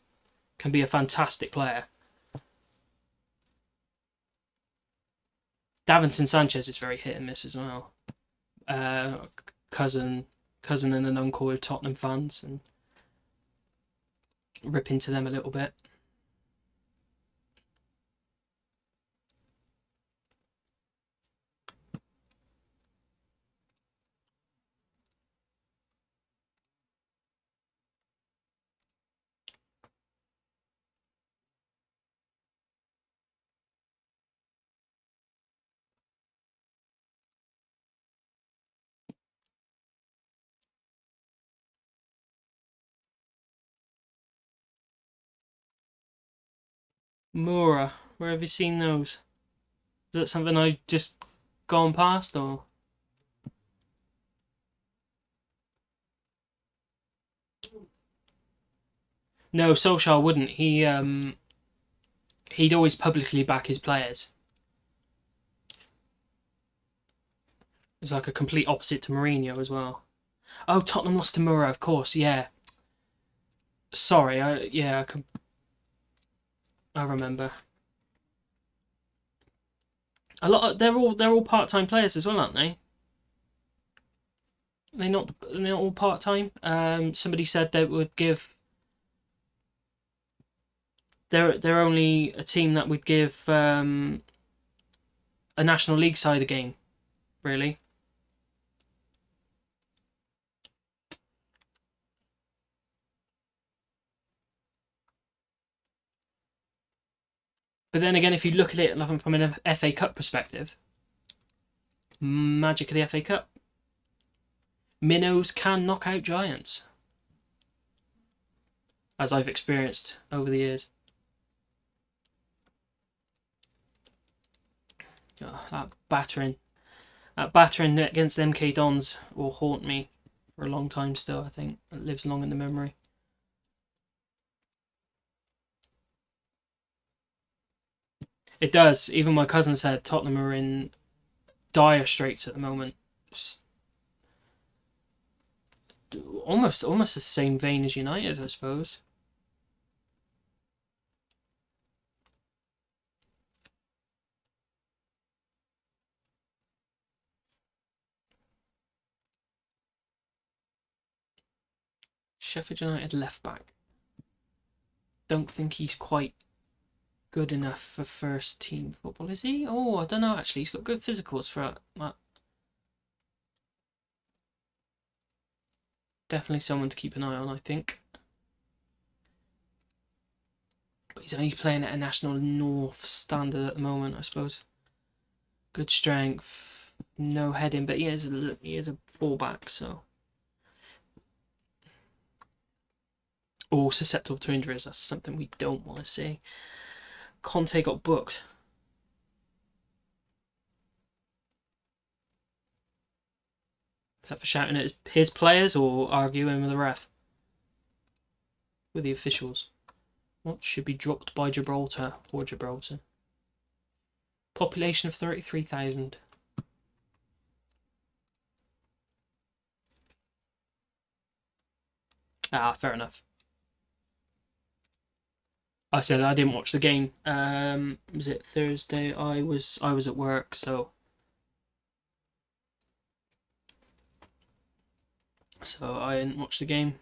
can be a fantastic player. Davinson Sanchez is very hit and miss as well. Cousin and an uncle are Tottenham fans and rip into them a little bit. Moura, where have you seen those? Is that something I just gone past, or? No, Solskjaer wouldn't. He'd always publicly back his players. It's like a complete opposite to Mourinho as well. Oh, Tottenham lost to Moura, of course. Yeah. Sorry, I remember. They're all part-time players as well, aren't they? They're not all part-time. Somebody said they would give. They're only a team that would give a National League side a game, really. But then again, if you look at it from an FA Cup perspective, magic of the FA Cup. Minnows can knock out giants, as I've experienced over the years. Oh, that battering against MK Dons will haunt me for a long time still. I think it lives long in the memory. It does. Even my cousin said Tottenham are in dire straits at the moment. Just almost the same vein as United, I suppose. Sheffield United left back. Don't think he's quite good enough for first team football, is he? Oh, I don't know actually. He's got good physicals for that. Definitely someone to keep an eye on, I think. But he's only playing at a National North standard at the moment, I suppose. Good strength, no heading, but he is a fullback, so. Oh, susceptible to injuries. That's something we don't want to see. Conte got booked. Is that for shouting at his players or arguing with the ref? With the officials. What should be dropped by Gibraltar or Gibraltar? Population of 33,000. Ah, fair enough. I said I didn't watch the game. Was it Thursday? I was at work, so I didn't watch the game.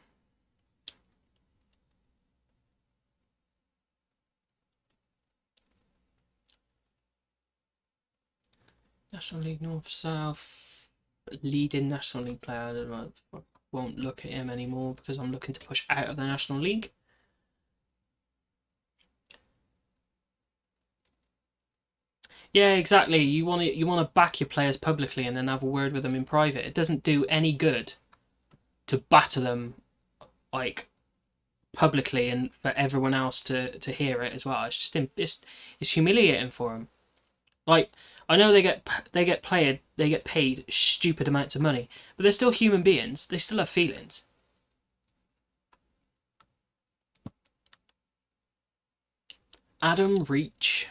National League North South, leading National League player. I don't know. I won't look at him anymore because I'm looking to push out of the National League. Yeah, exactly. You want to back your players publicly and then have a word with them in private. It doesn't do any good to batter them like publicly and for everyone else to hear it as well. It's just it's humiliating for them. Like I know they get paid stupid amounts of money, but they're still human beings. They still have feelings. Adam Reach,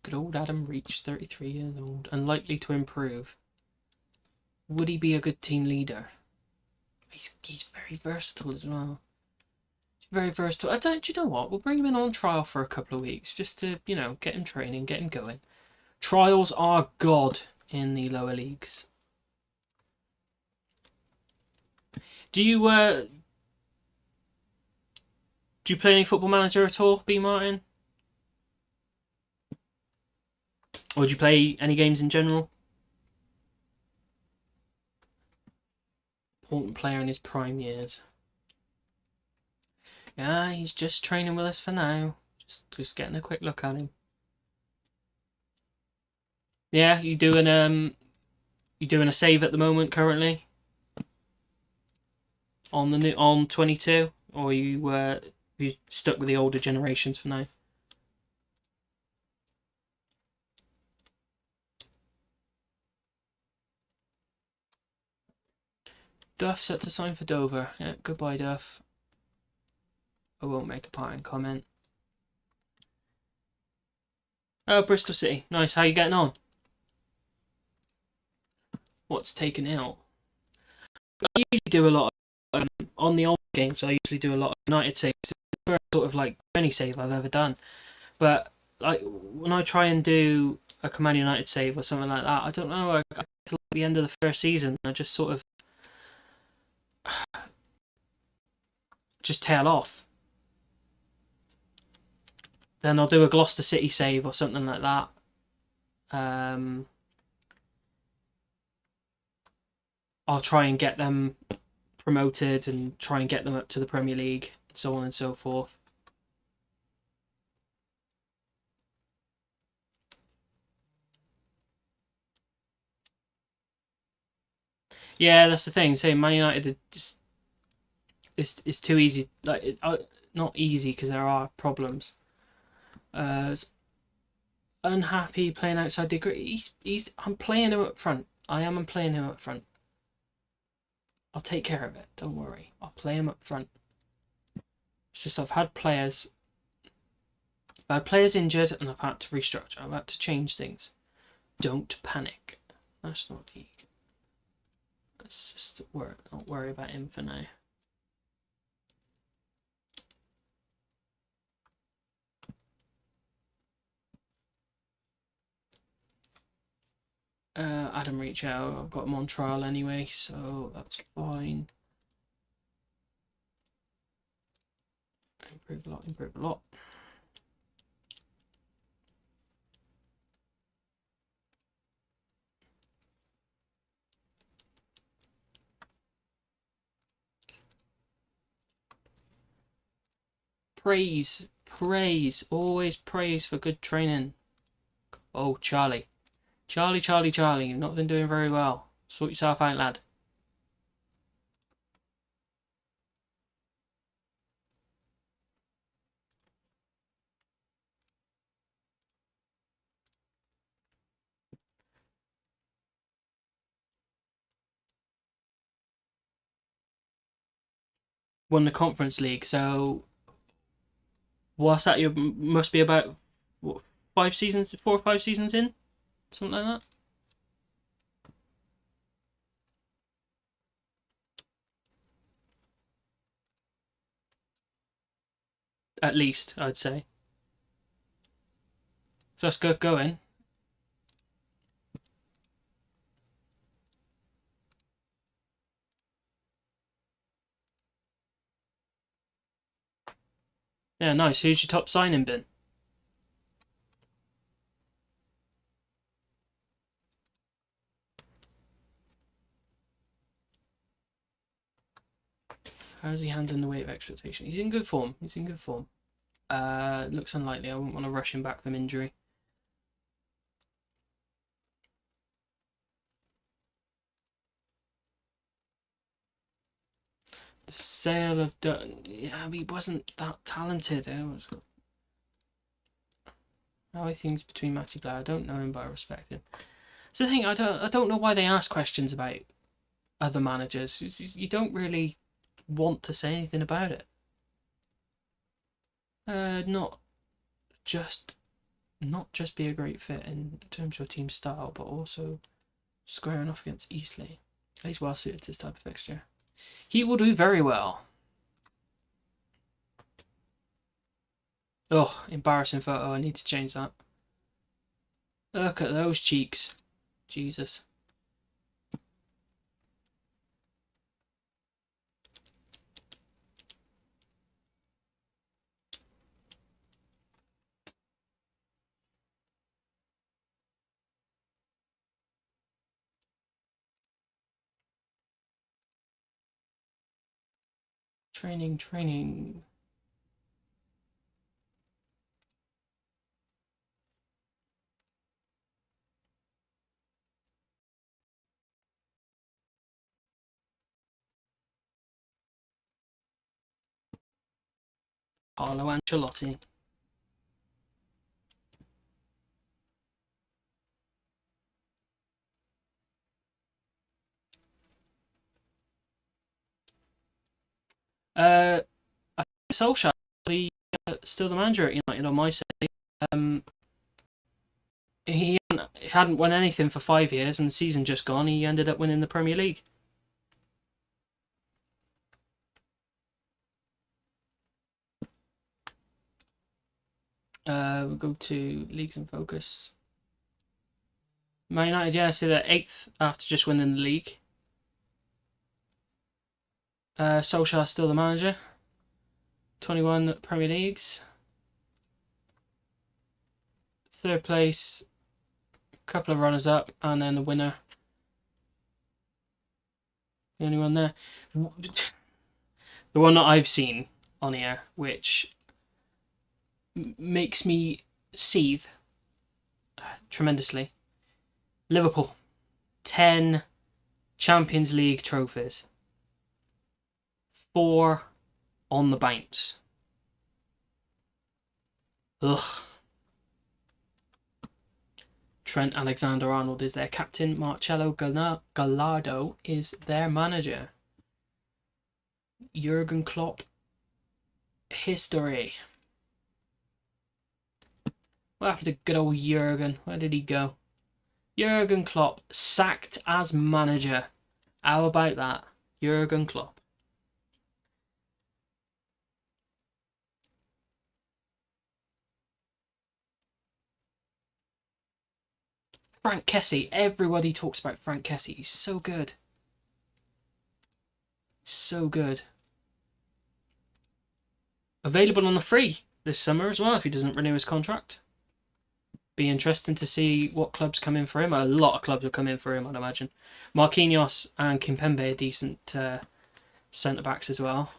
good old Adam Reach, 33 years old, unlikely to improve. Would he be a good team leader? He's very versatile as well. Very versatile. I don't. You know what? We'll bring him in on trial for a couple of weeks just to get him training, get him going. Trials are god in the lower leagues. Do you play any Football Manager at all, B Martin? Or do you play any games in general? Important player in his prime years. Yeah, he's just training with us for now. Just getting a quick look at him. Yeah, you doing a save at the moment currently on on 22, or you stuck with the older generations for now? Duff set to sign for Dover. Yeah, goodbye, Duff. I won't make a parting comment. Oh, Bristol City. Nice. How you getting on? What's taken ill? I usually do a lot of, on the old games. I usually do a lot of United saves. It's the first sort of like any save I've ever done. But like when I try and do a Command United save or something like that, I don't know. I get to the end of the first season, I just sort of just tail off. Then I'll do a Gloucester City save or something like that. I'll try and get them promoted and try and get them up to the Premier League, and so on and so forth. Yeah, that's the thing. Say Man United just it's too easy. Like not easy because there are problems. Unhappy playing outside degree. I'm playing him up front. I'm playing him up front. I'll take care of it. Don't worry. I'll play him up front. It's just I've had players injured and I've had to restructure. I've had to change things. Don't panic. National League. Let's just not worry about him for now. Adam reach out. I've got him on trial anyway, so that's fine. Improve a lot. Praise, praise, always praise for good training. Oh, Charlie. Charlie, you've not been doing very well. Sort yourself out, lad. Won the Conference League, so what's that? You must be about what, 5 seasons, 4 or 5 seasons in, something like that. At least, I'd say. So let's get going. Yeah, nice. Who's your top signing been? How's he handling the weight of expectation? He's in good form. He's in good form. Looks unlikely. I wouldn't want to rush him back from injury. The sale of yeah, he wasn't that talented. How are things between Matty Blair? I don't know him, but I respect him. So the thing, I don't know why they ask questions about other managers. You don't really want to say anything about it. Not just be a great fit in terms of your team style, but also squaring off against Eastleigh. He's well suited to this type of fixture. He will do very well. Oh, embarrassing photo. I need to change that. Look at those cheeks. Jesus. Training. Carlo Ancelotti. I think Solskjaer still the manager at United on my side. He hadn't won anything for 5 years, and the season just gone, he ended up winning the Premier League. We'll go to leagues and focus. Man United, yeah, so they're 8th after just winning the league. Solskjaer still the manager. 21 Premier Leagues. 3rd place, couple of runners up, and then the winner. The only one there. The one that I've seen on here, which makes me seethe tremendously. Liverpool. 10 Champions League trophies. 4 on the bounce. Ugh. Trent Alexander-Arnold is their captain. Marcelo Gallardo is their manager. Jurgen Klopp. History. What happened to good old Jurgen? Where did he go? Jurgen Klopp sacked as manager. How about that? Jurgen Klopp. Frank Kessie. Everybody talks about Frank Kessie. He's so good. So good. Available on the free this summer as well if he doesn't renew his contract. Be interesting to see what clubs come in for him. A lot of clubs will come in for him, I'd imagine. Marquinhos and Kimpembe are decent centre-backs as well.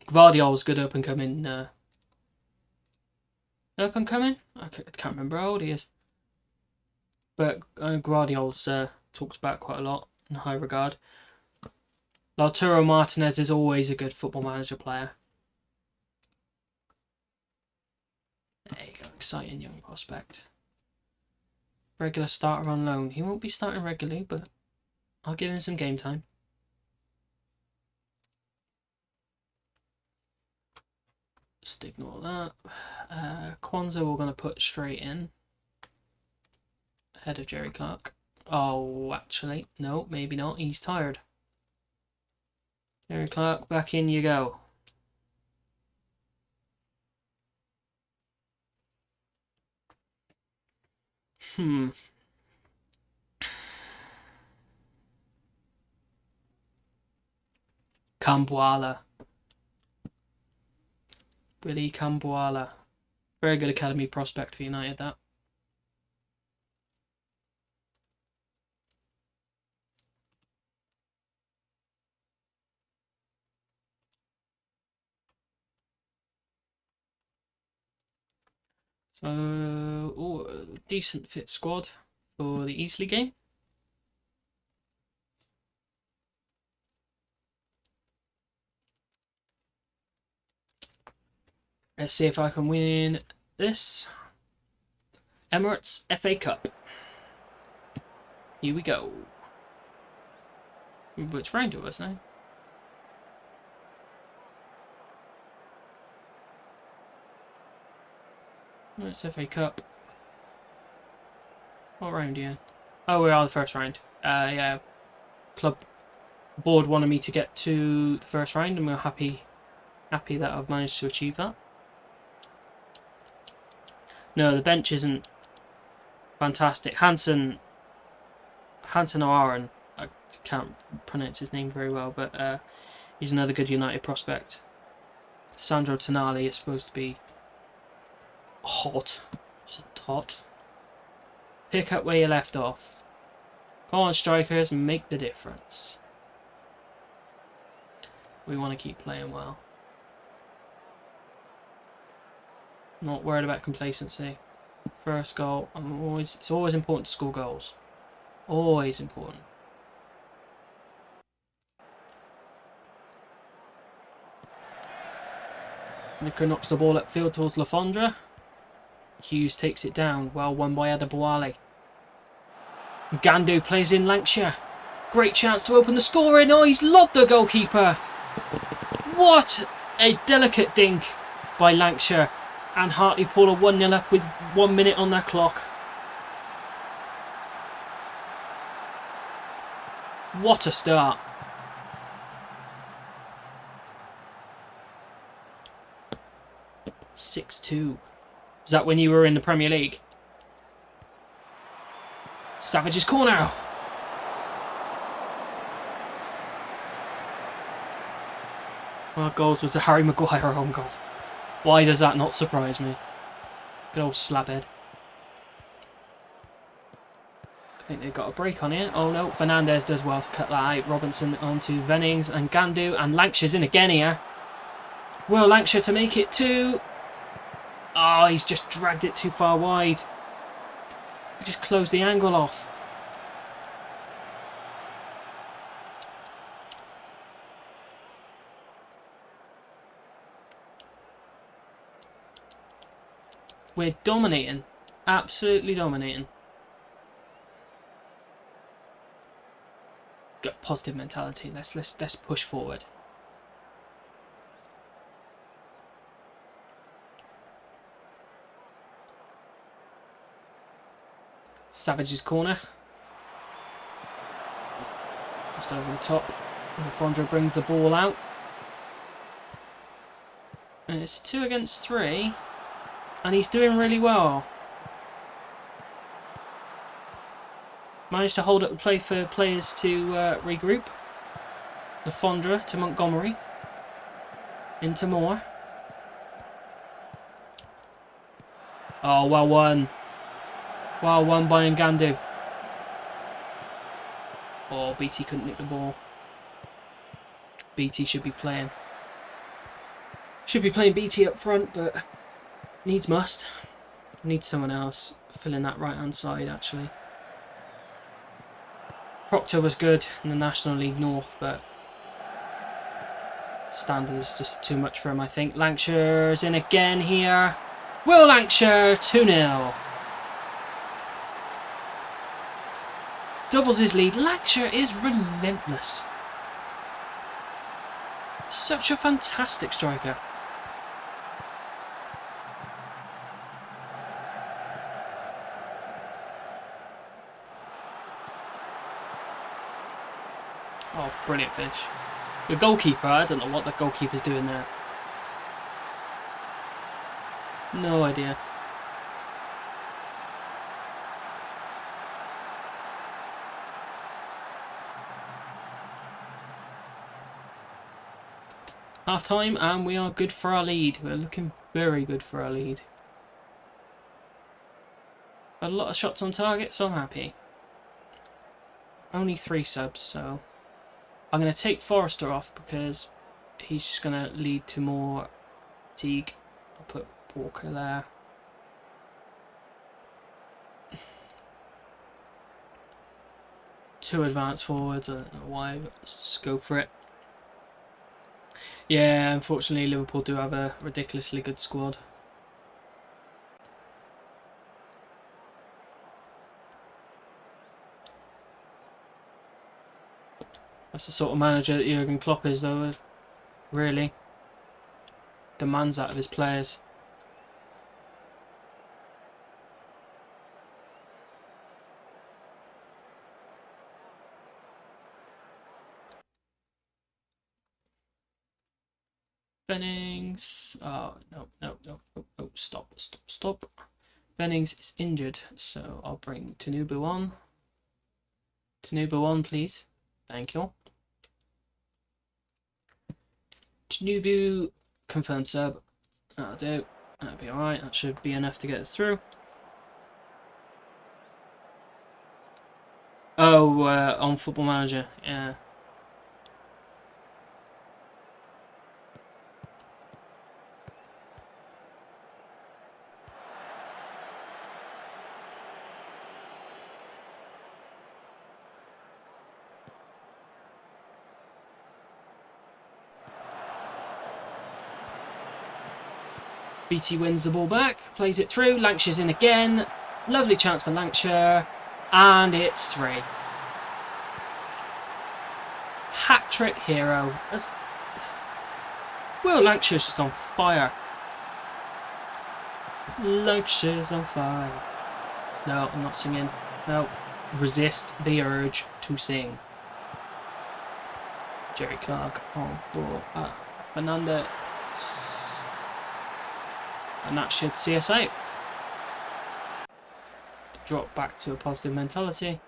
Gvardiol's good up and coming. Up and coming? I can't remember how old he is. But Gvardiol's talked about quite a lot in high regard. Lautaro Martinez is always a good Football Manager player. There you go, exciting young prospect. Regular starter on loan. He won't be starting regularly, but I'll give him some game time. Just ignore that. Kwanzaa we're going to put straight in. Ahead of Jerry Clark. Oh, actually, no, maybe not. He's tired. Jerry Clark, back in you go. Kambuala. Willie Kambuala. Very good academy prospect for United, that. So, decent fit squad for the Eastleigh game. Let's see if I can win this. Emirates FA Cup. Here we go. Which round it was now? Emirates FA Cup. What round are you in? Oh, we are the first round. Yeah. Club board wanted me to get to the first round, and we're happy that I've managed to achieve that. No, the bench isn't fantastic. Hansen O'Aaron, I can't pronounce his name very well, but he's another good United prospect. Sandro Tonali is supposed to be hot. Pick up where you left off. Come on, strikers, make the difference. We want to keep playing well. Not worried about complacency. First goal. It's always important to score goals. Always important. Nicker knocks the ball upfield towards Lafondra. Hughes takes it down. Well won by Adebowale. Gandu plays in Lancashire. Great chance to open the scoring. Oh, he's lobbed the goalkeeper. What a delicate dink by Lancashire. And Hartlepool are 1-0 up with 1 minute on their clock. What a start. (6-2). Was that when you were in the Premier League? Savage's corner. Our goals was a Harry Maguire own goal. Why does that not surprise me? Good old slabhead. I think they've got a break on here. Oh no, Fernandez does well to cut that out. Robinson onto Vennings and Gandu, and Lancashire's in again here. Will Lancashire to make it 2. Oh, he's just dragged it too far wide. Just closed the angle off. We're dominating. Absolutely dominating. Got positive mentality. Let's push forward. Savage's corner. Just over the top. Fondra brings the ball out. And it's 2 against 3. And he's doing really well. Managed to hold up the play for players to regroup. The Fondra to Montgomery. Into Moore. Oh, well won. Well won by Ngandu. Oh, BT couldn't nick the ball. BT should be playing. Should be playing BT up front, but needs must. Needs someone else filling that right hand side actually. Proctor was good in the National League North, but standard is just too much for him, I think. Lancashire's in again here. Will Lancashire 2-0. Doubles his lead. Lancashire is relentless. Such a fantastic striker. Oh, brilliant finish. The goalkeeper, I don't know what the goalkeeper's doing there. No idea. Half time, and we are good for our lead. We're looking very good for our lead. Got a lot of shots on target, so I'm happy. Only 3 subs, so I'm going to take Forrester off because he's just going to lead to more fatigue. I'll put Walker there. Two advanced forwards, I don't know why, but let's just go for it. Yeah, unfortunately Liverpool do have a ridiculously good squad. That's the sort of manager that Jurgen Klopp is, though, really. Demands that of his players. Bennings. Oh, no. Stop. Bennings is injured, so I'll bring Tanubu on. Tanubu on, please. Thank you. Tanubu, confirmed sub. That'll do. That'll be alright. That should be enough to get us through. Oh, on Football Manager, yeah. BT wins the ball back, plays it through. Lancashire's in again. Lovely chance for Lancashire. And it's 3. Hat-trick hero. Will Lancashire's just on fire. Lancashire's on fire. No, I'm not singing. No. Resist the urge to sing. Jerry Clark on for Fernandez. And that should see us out. Drop back to a positive mentality.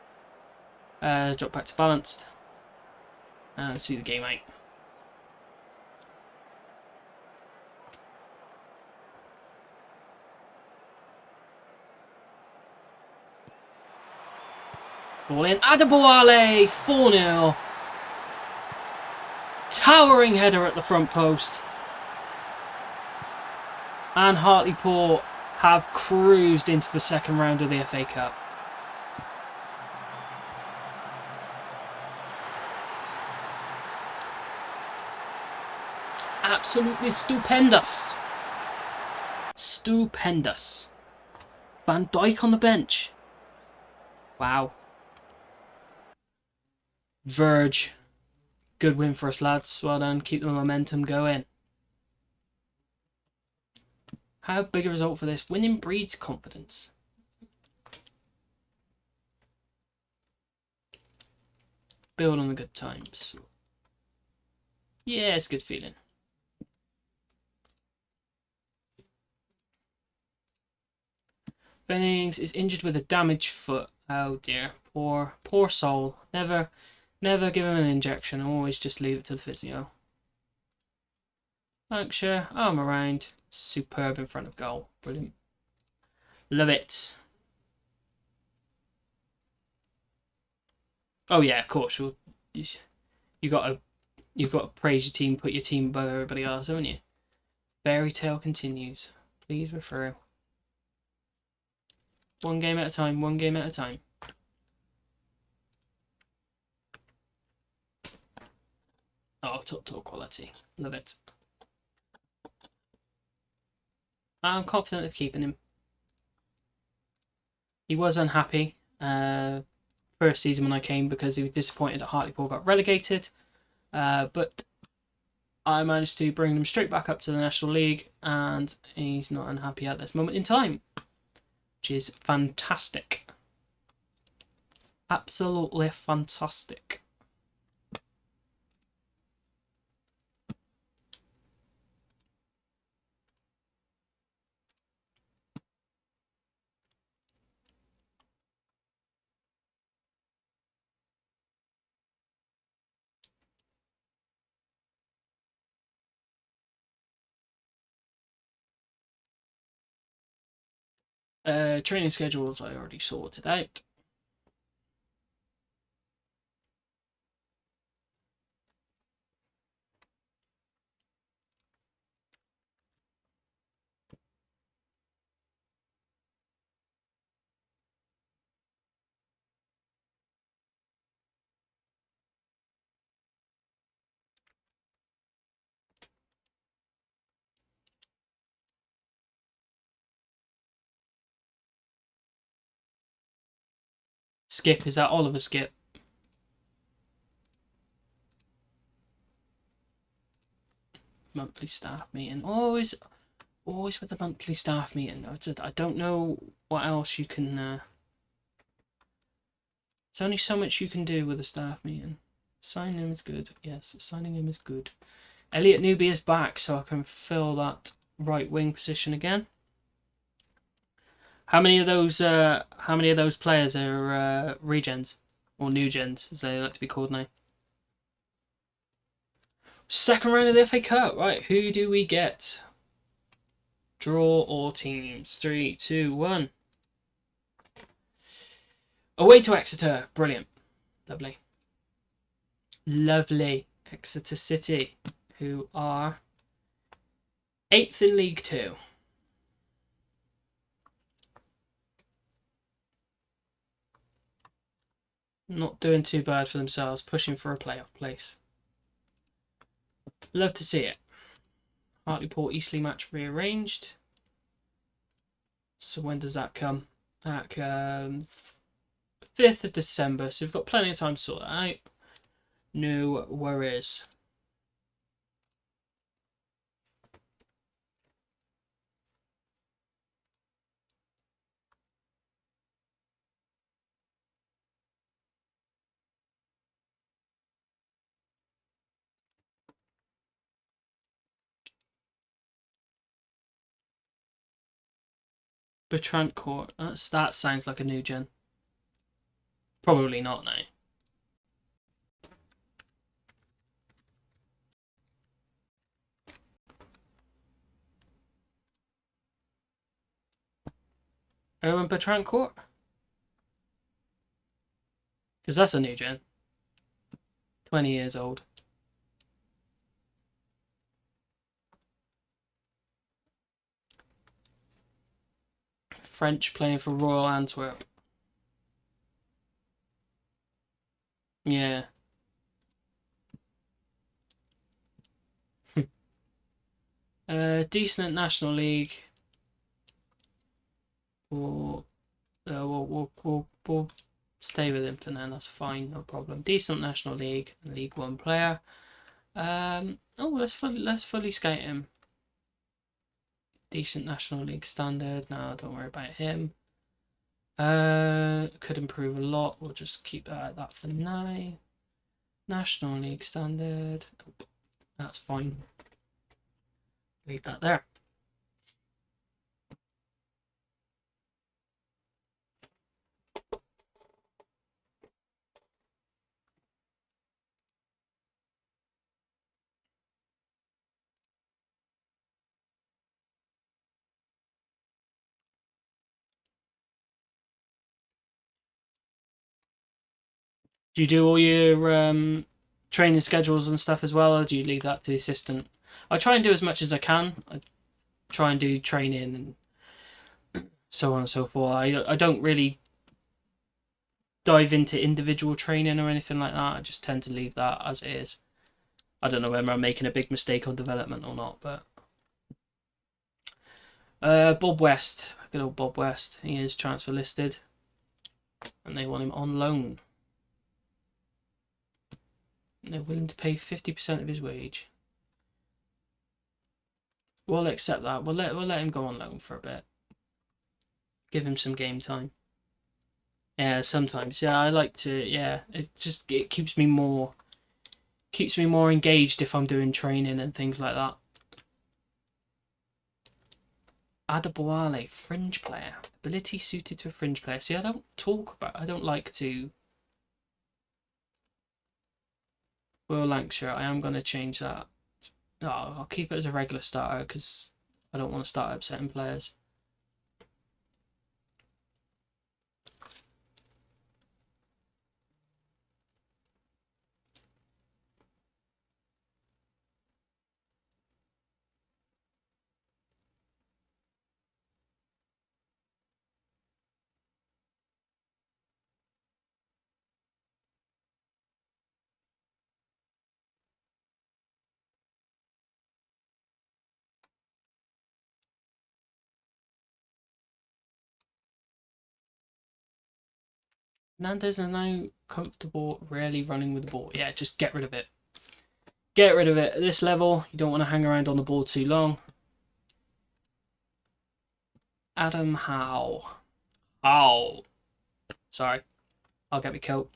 Drop back to balanced. And see the game out. Ball in. Adeboale! 4-0. Towering header at the front post. And Hartlepool have cruised into the second round of the FA Cup. Absolutely stupendous. Stupendous. Van Dijk on the bench. Wow. Verge. Good win for us, lads. Well done. Keep the momentum going. How big a result for this? Winning breeds confidence. Build on the good times. Yeah, it's a good feeling. Bennings is injured with a damaged foot. Oh dear. Poor soul. Never give him an injection. Always just leave it to the physio. Lancashire, arm around. Superb in front of goal. Brilliant. Love it. Oh yeah, of course. You got to praise your team, put your team above everybody else, haven't you? Fairy tale continues. Please refer. One game at a time, one game at a time. Oh, top quality. Love it. I'm confident of keeping him. He was unhappy first season when I came because he was disappointed that Hartlepool got relegated. But I managed to bring him straight back up to the National League, and he's not unhappy at this moment in time, which is fantastic. Absolutely fantastic. Training schedules I already sorted out. Skip, is that Oliver Skip? Monthly staff meeting. Always with the monthly staff meeting. I don't know what else you can. There's only so much you can do with a staff meeting. Signing him is good. Yes, signing him is good. Elliot Newby is back, so I can fill that right wing position again. How many of those players are regens or new gens, as they like to be called now? Second round of the FA Cup, right? Who do we get? Draw or teams? 3, 2, 1. Away to Exeter. Brilliant. Lovely. Lovely. Exeter City, who are 8th in League 2. Not doing too bad for themselves, pushing for a playoff place. Love to see it. Hartlepool Eastleigh match rearranged. So when does that come? That comes 5th of December, so we've got plenty of time to sort that out. No worries. Bertrand Court. That sounds like a new gen. Probably not now. Owen Bertrand Court? Because that's a new gen. 20 years old. French playing for Royal Antwerp. Yeah. Decent National League. We'll stay with him for now. That's fine, no problem. Decent National League, League One player. Let's fully skate him. Decent National League standard. No, don't worry about him. Could improve a lot. We'll just keep that for now. National League standard. Nope. That's fine. Leave that there. Do you do all your training schedules and stuff as well, or do you leave that to the assistant? I try and do as much as I can. try and do training and so on and so forth. I don't really dive into individual training or anything like that. I just tend to leave that as it is. I don't know whether I'm making a big mistake on development or not, but Bob West, good old Bob West. He is transfer listed, and they want him on loan. And they're willing to pay 50% of his wage. We'll accept that. We'll let him go on loan for a bit. Give him some game time. Yeah, sometimes. Yeah, I like to. Yeah, it keeps me more engaged if I'm doing training and things like that. Adeboale, fringe player. Ability suited to a fringe player. See, I don't like to. Will Lancashire, I am going to change that. No, I'll keep it as a regular starter because I don't want to start upsetting players. Nando's are now comfortable, rarely running with the ball. Yeah, just get rid of it. Get rid of it. At this level, you don't want to hang around on the ball too long. Adam Howe. Oh. Sorry. I'll get me coat.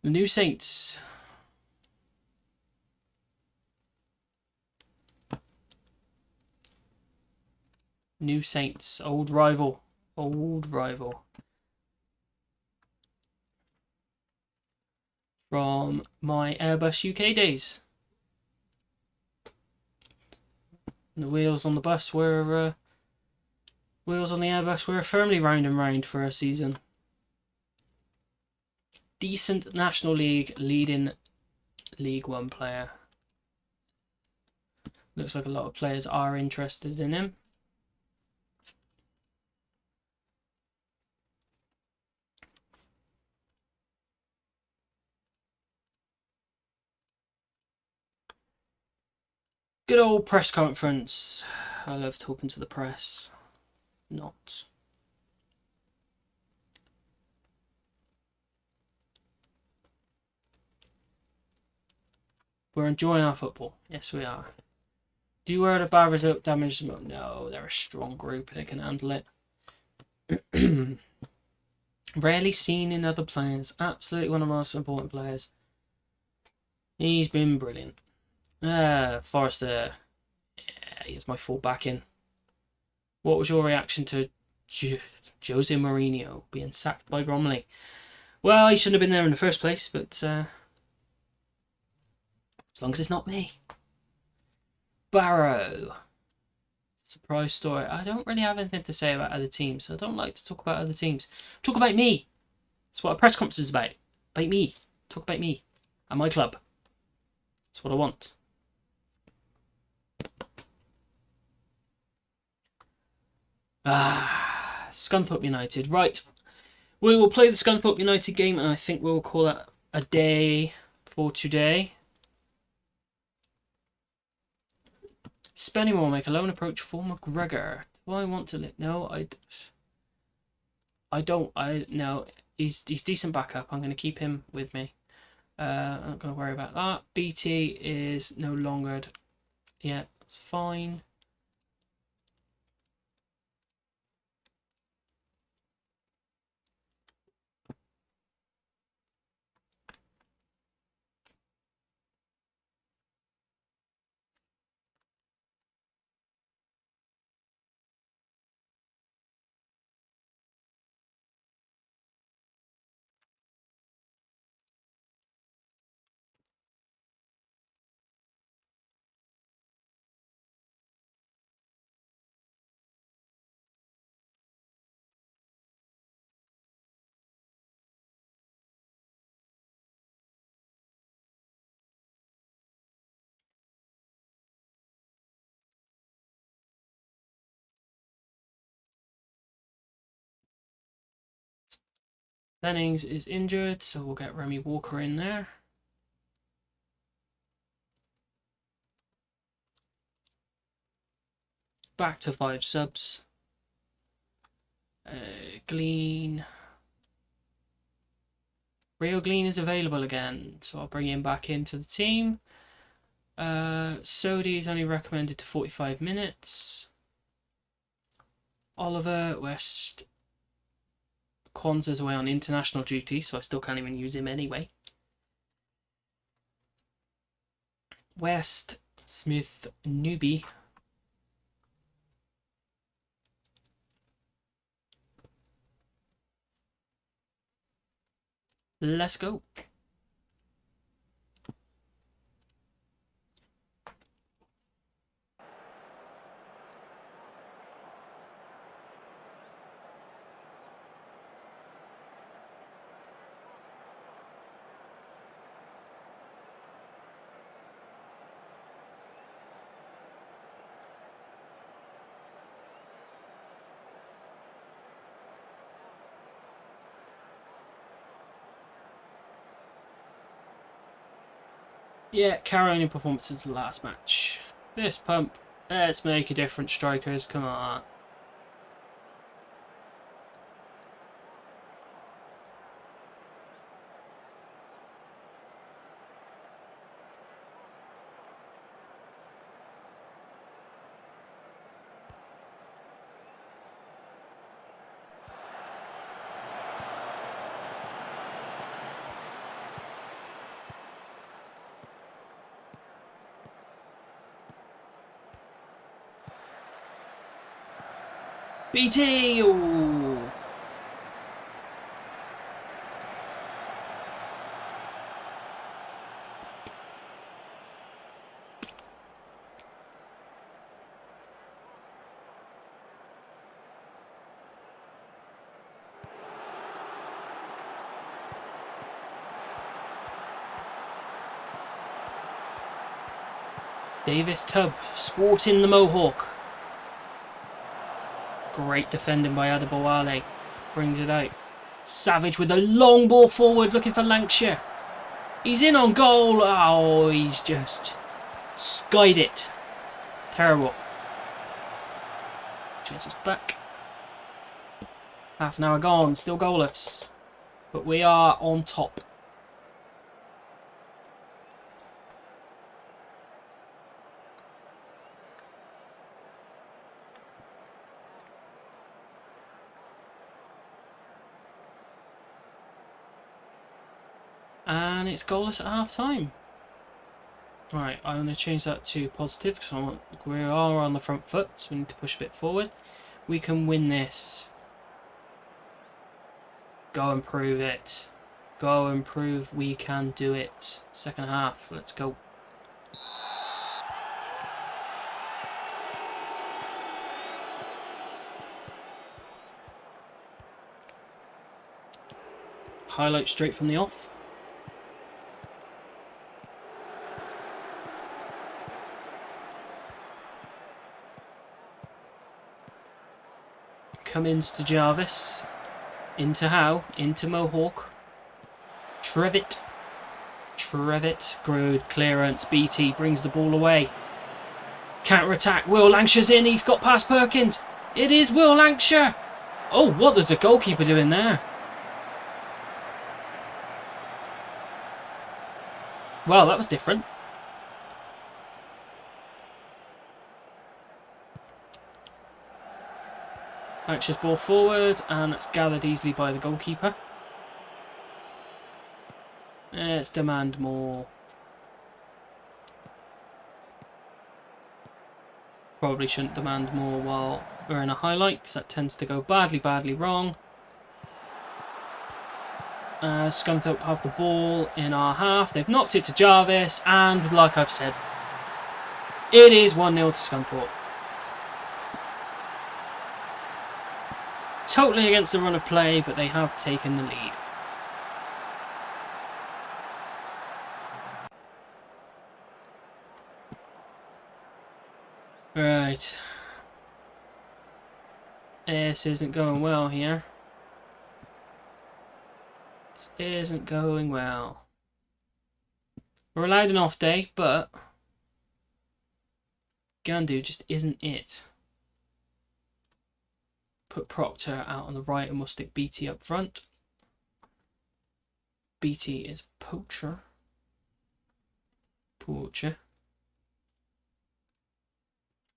The New Saints. New Saints. Old rival. Old rival. From my Airbus UK days. And the wheels on the bus were... wheels on the Airbus were firmly round and round for a season. Decent National League leading League One player. Looks like a lot of players are interested in him. Good old press conference. I love talking to the press. Not. We're enjoying our football. Yes, we are. Do you worry about result damage? No, they're a strong group. They can handle it. Rarely seen in other players. Absolutely one of the most important players. He's been brilliant. Forrester. Yeah, he's my full backing. What was your reaction to Jose Mourinho being sacked by Bromley? Well, he shouldn't have been there in the first place, but as long as it's not me. Barrow. Surprise story. I don't really have anything to say about other teams. I don't like to talk about other teams. Talk about me. That's what a press conference is about. About me. Talk about me and my club. That's what I want. Scunthorpe United. Right. We will play the Scunthorpe United game, and I think we'll call that a day for today. Spennymoor make a lone approach for McGregor. Do I want to... No, I don't. No, he's decent backup. I'm going to keep him with me. I'm not going to worry about that. BT is no longer... Yeah, that's fine. Bennings is injured, so we'll get Remy Walker in there. Back to 5 subs. Glean. Rio Glean is available again, so I'll bring him back into the team. Sodi is only recommended to 45 minutes. Oliver West. Kwanzaa's away on international duty, so I still can't even use him anyway. West, Smith, Newbie. Let's go. Yeah, carrying performance since the last match. This pump. Let's make a difference, strikers. Come on. BT! Ooh. Davis Tubb sporting the Mohawk. Great defending by Adebowale. Brings it out. Savage with a long ball forward looking for Lancashire. He's in on goal. Oh, he's just skied it. Terrible. Chances back. Half an hour gone. Still goalless. But we are on top. And it's goalless at half time. Right, I'm going to change that to positive because we are on the front foot, so we need to push a bit forward. We can win this. Go and prove it. Go and prove we can do it. Second half, let's go. Highlight straight from the off. Cummins to Jarvis. Into Howe. Into Mohawk. Trevitt. Good clearance. BT brings the ball away. Counter attack. Will Lancashire's in. He's got past Perkins. It is Will Lancashire. Oh, what does the goalkeeper doing there? Well, that was different. Lancashire's ball forward, and it's gathered easily by the goalkeeper. Let's demand more. Probably shouldn't demand more while we're in a highlight, because that tends to go badly wrong. Scunthorpe have the ball in our half. They've knocked it to Jarvis, and like I've said, it is 1-0 to Scunthorpe. Totally against the run of play, but they have taken the lead. Right. This isn't going well here. This isn't going well. We're allowed an off day, but Gandu just isn't it. Put Proctor out on the right and we'll stick BT up front. BT is Poacher.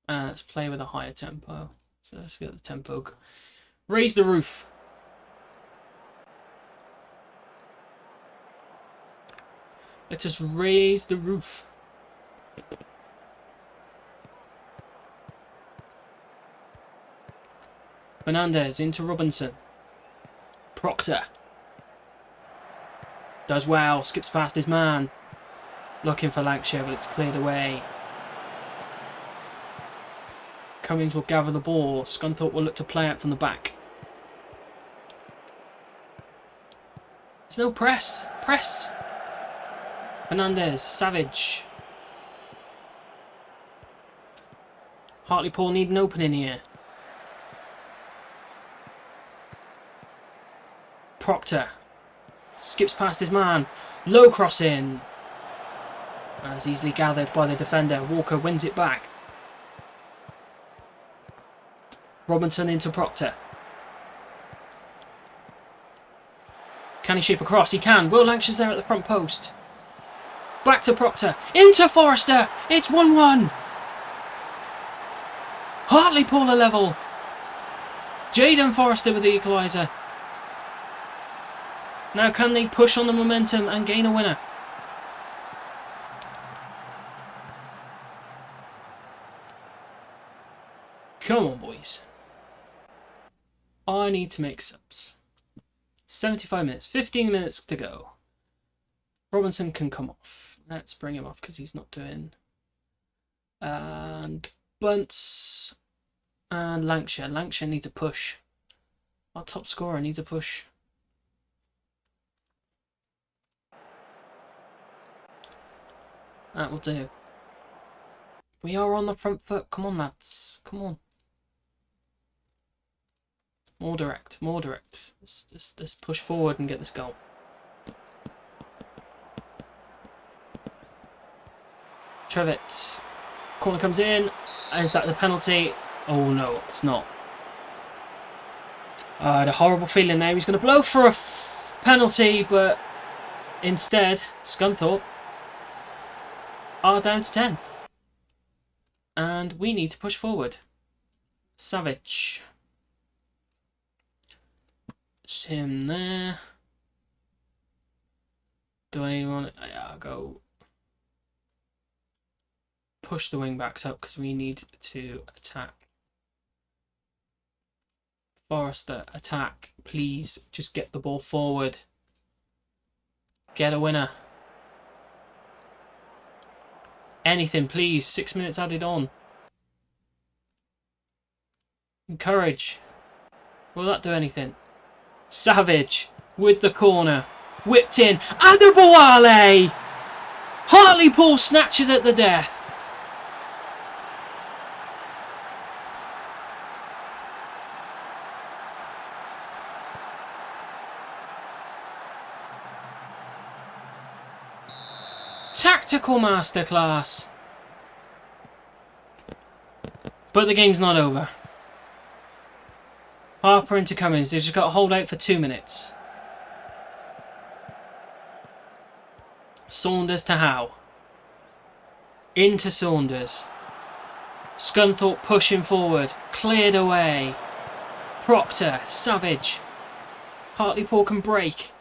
Let's play with a higher tempo. So let's get the tempo. Raise the roof. Let us raise the roof. Fernandez into Robinson. Proctor. Does well. Skips past his man. Looking for Lancashire, but it's cleared away. Cummings will gather the ball. Scunthorpe will look to play out from the back. There's no press. Press. Fernandez. Savage. Hartlepool need an opening here. Proctor. Skips past his man. Low crossing. As easily gathered by the defender. Walker wins it back. Robinson into Proctor. Can he shape across? He can. Will Lancashire's there at the front post. Back to Proctor. Into Forrester. It's 1-1. Hartlepool are level. Jaden Forrester with the equaliser. Now can they push on the momentum and gain a winner? Come on, boys. I need to make subs. 75 minutes. 15 minutes to go. Robinson can come off. Let's bring him off because he's not doing. And Bunce and Lancashire. Lancashire needs a push. Our top scorer needs a push. That will do. We are on the front foot. Come on, lads. Come on. More direct. More direct. Let's push forward and get this goal. Trevitz. Corner comes in. Is that the penalty? Oh no, it's not. I had a horrible feeling there. He's going to blow for a penalty, but instead, Scunthorpe are down to 10. And we need to push forward. Savage. It's him there. Do I want to... Yeah, I'll go push the wing backs up because we need to attack. Forrester, attack. Please, just get the ball forward. Get a winner. Anything, please. 6 minutes added on. Encourage. Will that do anything? Savage with the corner. Whipped in. Adeboale! Hartlepool snatch it at the death. Tactical masterclass. But the game's not over. Harper into Cummings. They've just got to hold out for 2 minutes. Saunders to Howe. Into Saunders. Scunthorpe pushing forward. Cleared away. Proctor. Savage. Hartlepool can break.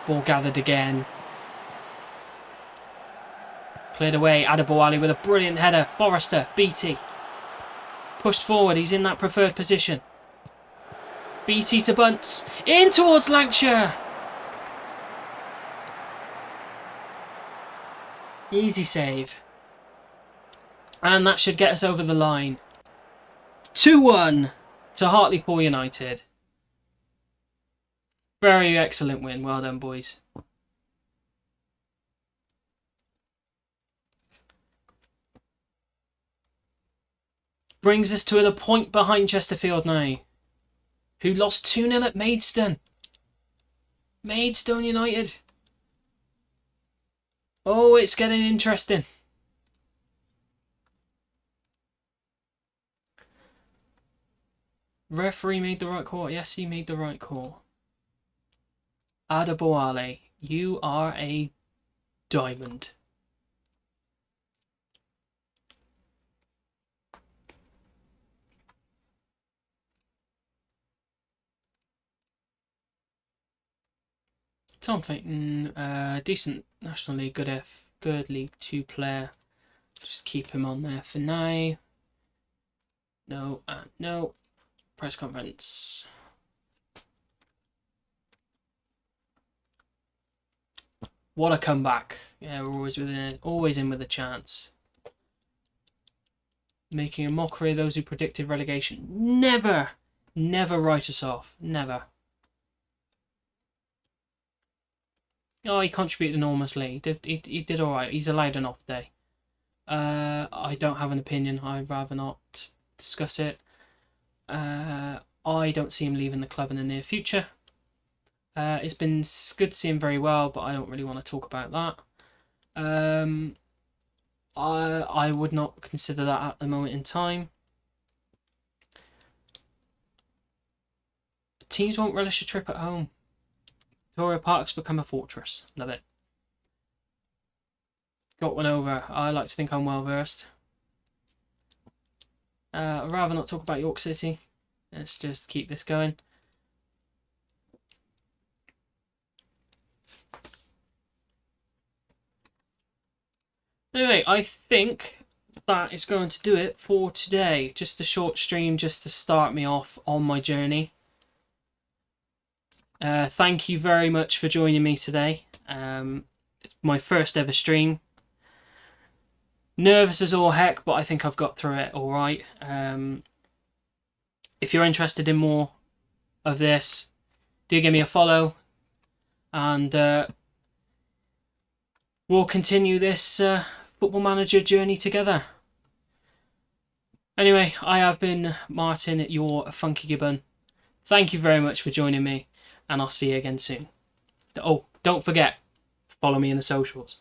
Ball gathered again. Cleared away. Adeboale with a brilliant header. Forrester. BT. Pushed forward. He's in that preferred position. BT to Bunce. In towards Lancashire. Easy save. And that should get us over the line. 2-1 to Hartlepool United. Very excellent win. Well done, boys. Brings us to the point behind Chesterfield now. who lost 2-0 at Maidstone. Maidstone United. Oh, it's getting interesting. Referee made the right call. Yes, he made the right call. Adeboale, you are a diamond. Tom Clayton, decent National League, good League 2 player. Just keep him on there for now. No, no. Press conference. What a comeback! Yeah, we're always in with a chance. Making a mockery of those who predicted relegation. Never write us off. Never. Oh, he contributed enormously. He did all right. He's allowed an off day. I don't have an opinion. I'd rather not discuss it. I don't see him leaving the club in the near future. It's been good to see him very well, but I don't really want to talk about that. I would not consider that at the moment in time. Teams won't relish a trip at home. Victoria Park's become a fortress. Love it. Got one over. I like to think I'm well versed. I'd rather not talk about York City. Let's just keep this going. Anyway, I think that is going to do it for today. Just a short stream just to start me off on my journey. Thank you very much for joining me today. It's my first ever stream. Nervous as all heck, but I think I've got through it all right. If you're interested in more of this, do give me a follow, and we'll continue this Football Manager journey together. Anyway, I have been Martin, your Funky Gibbon. Thank you very much for joining me, and I'll see you again soon. Oh, don't forget, follow me in the socials.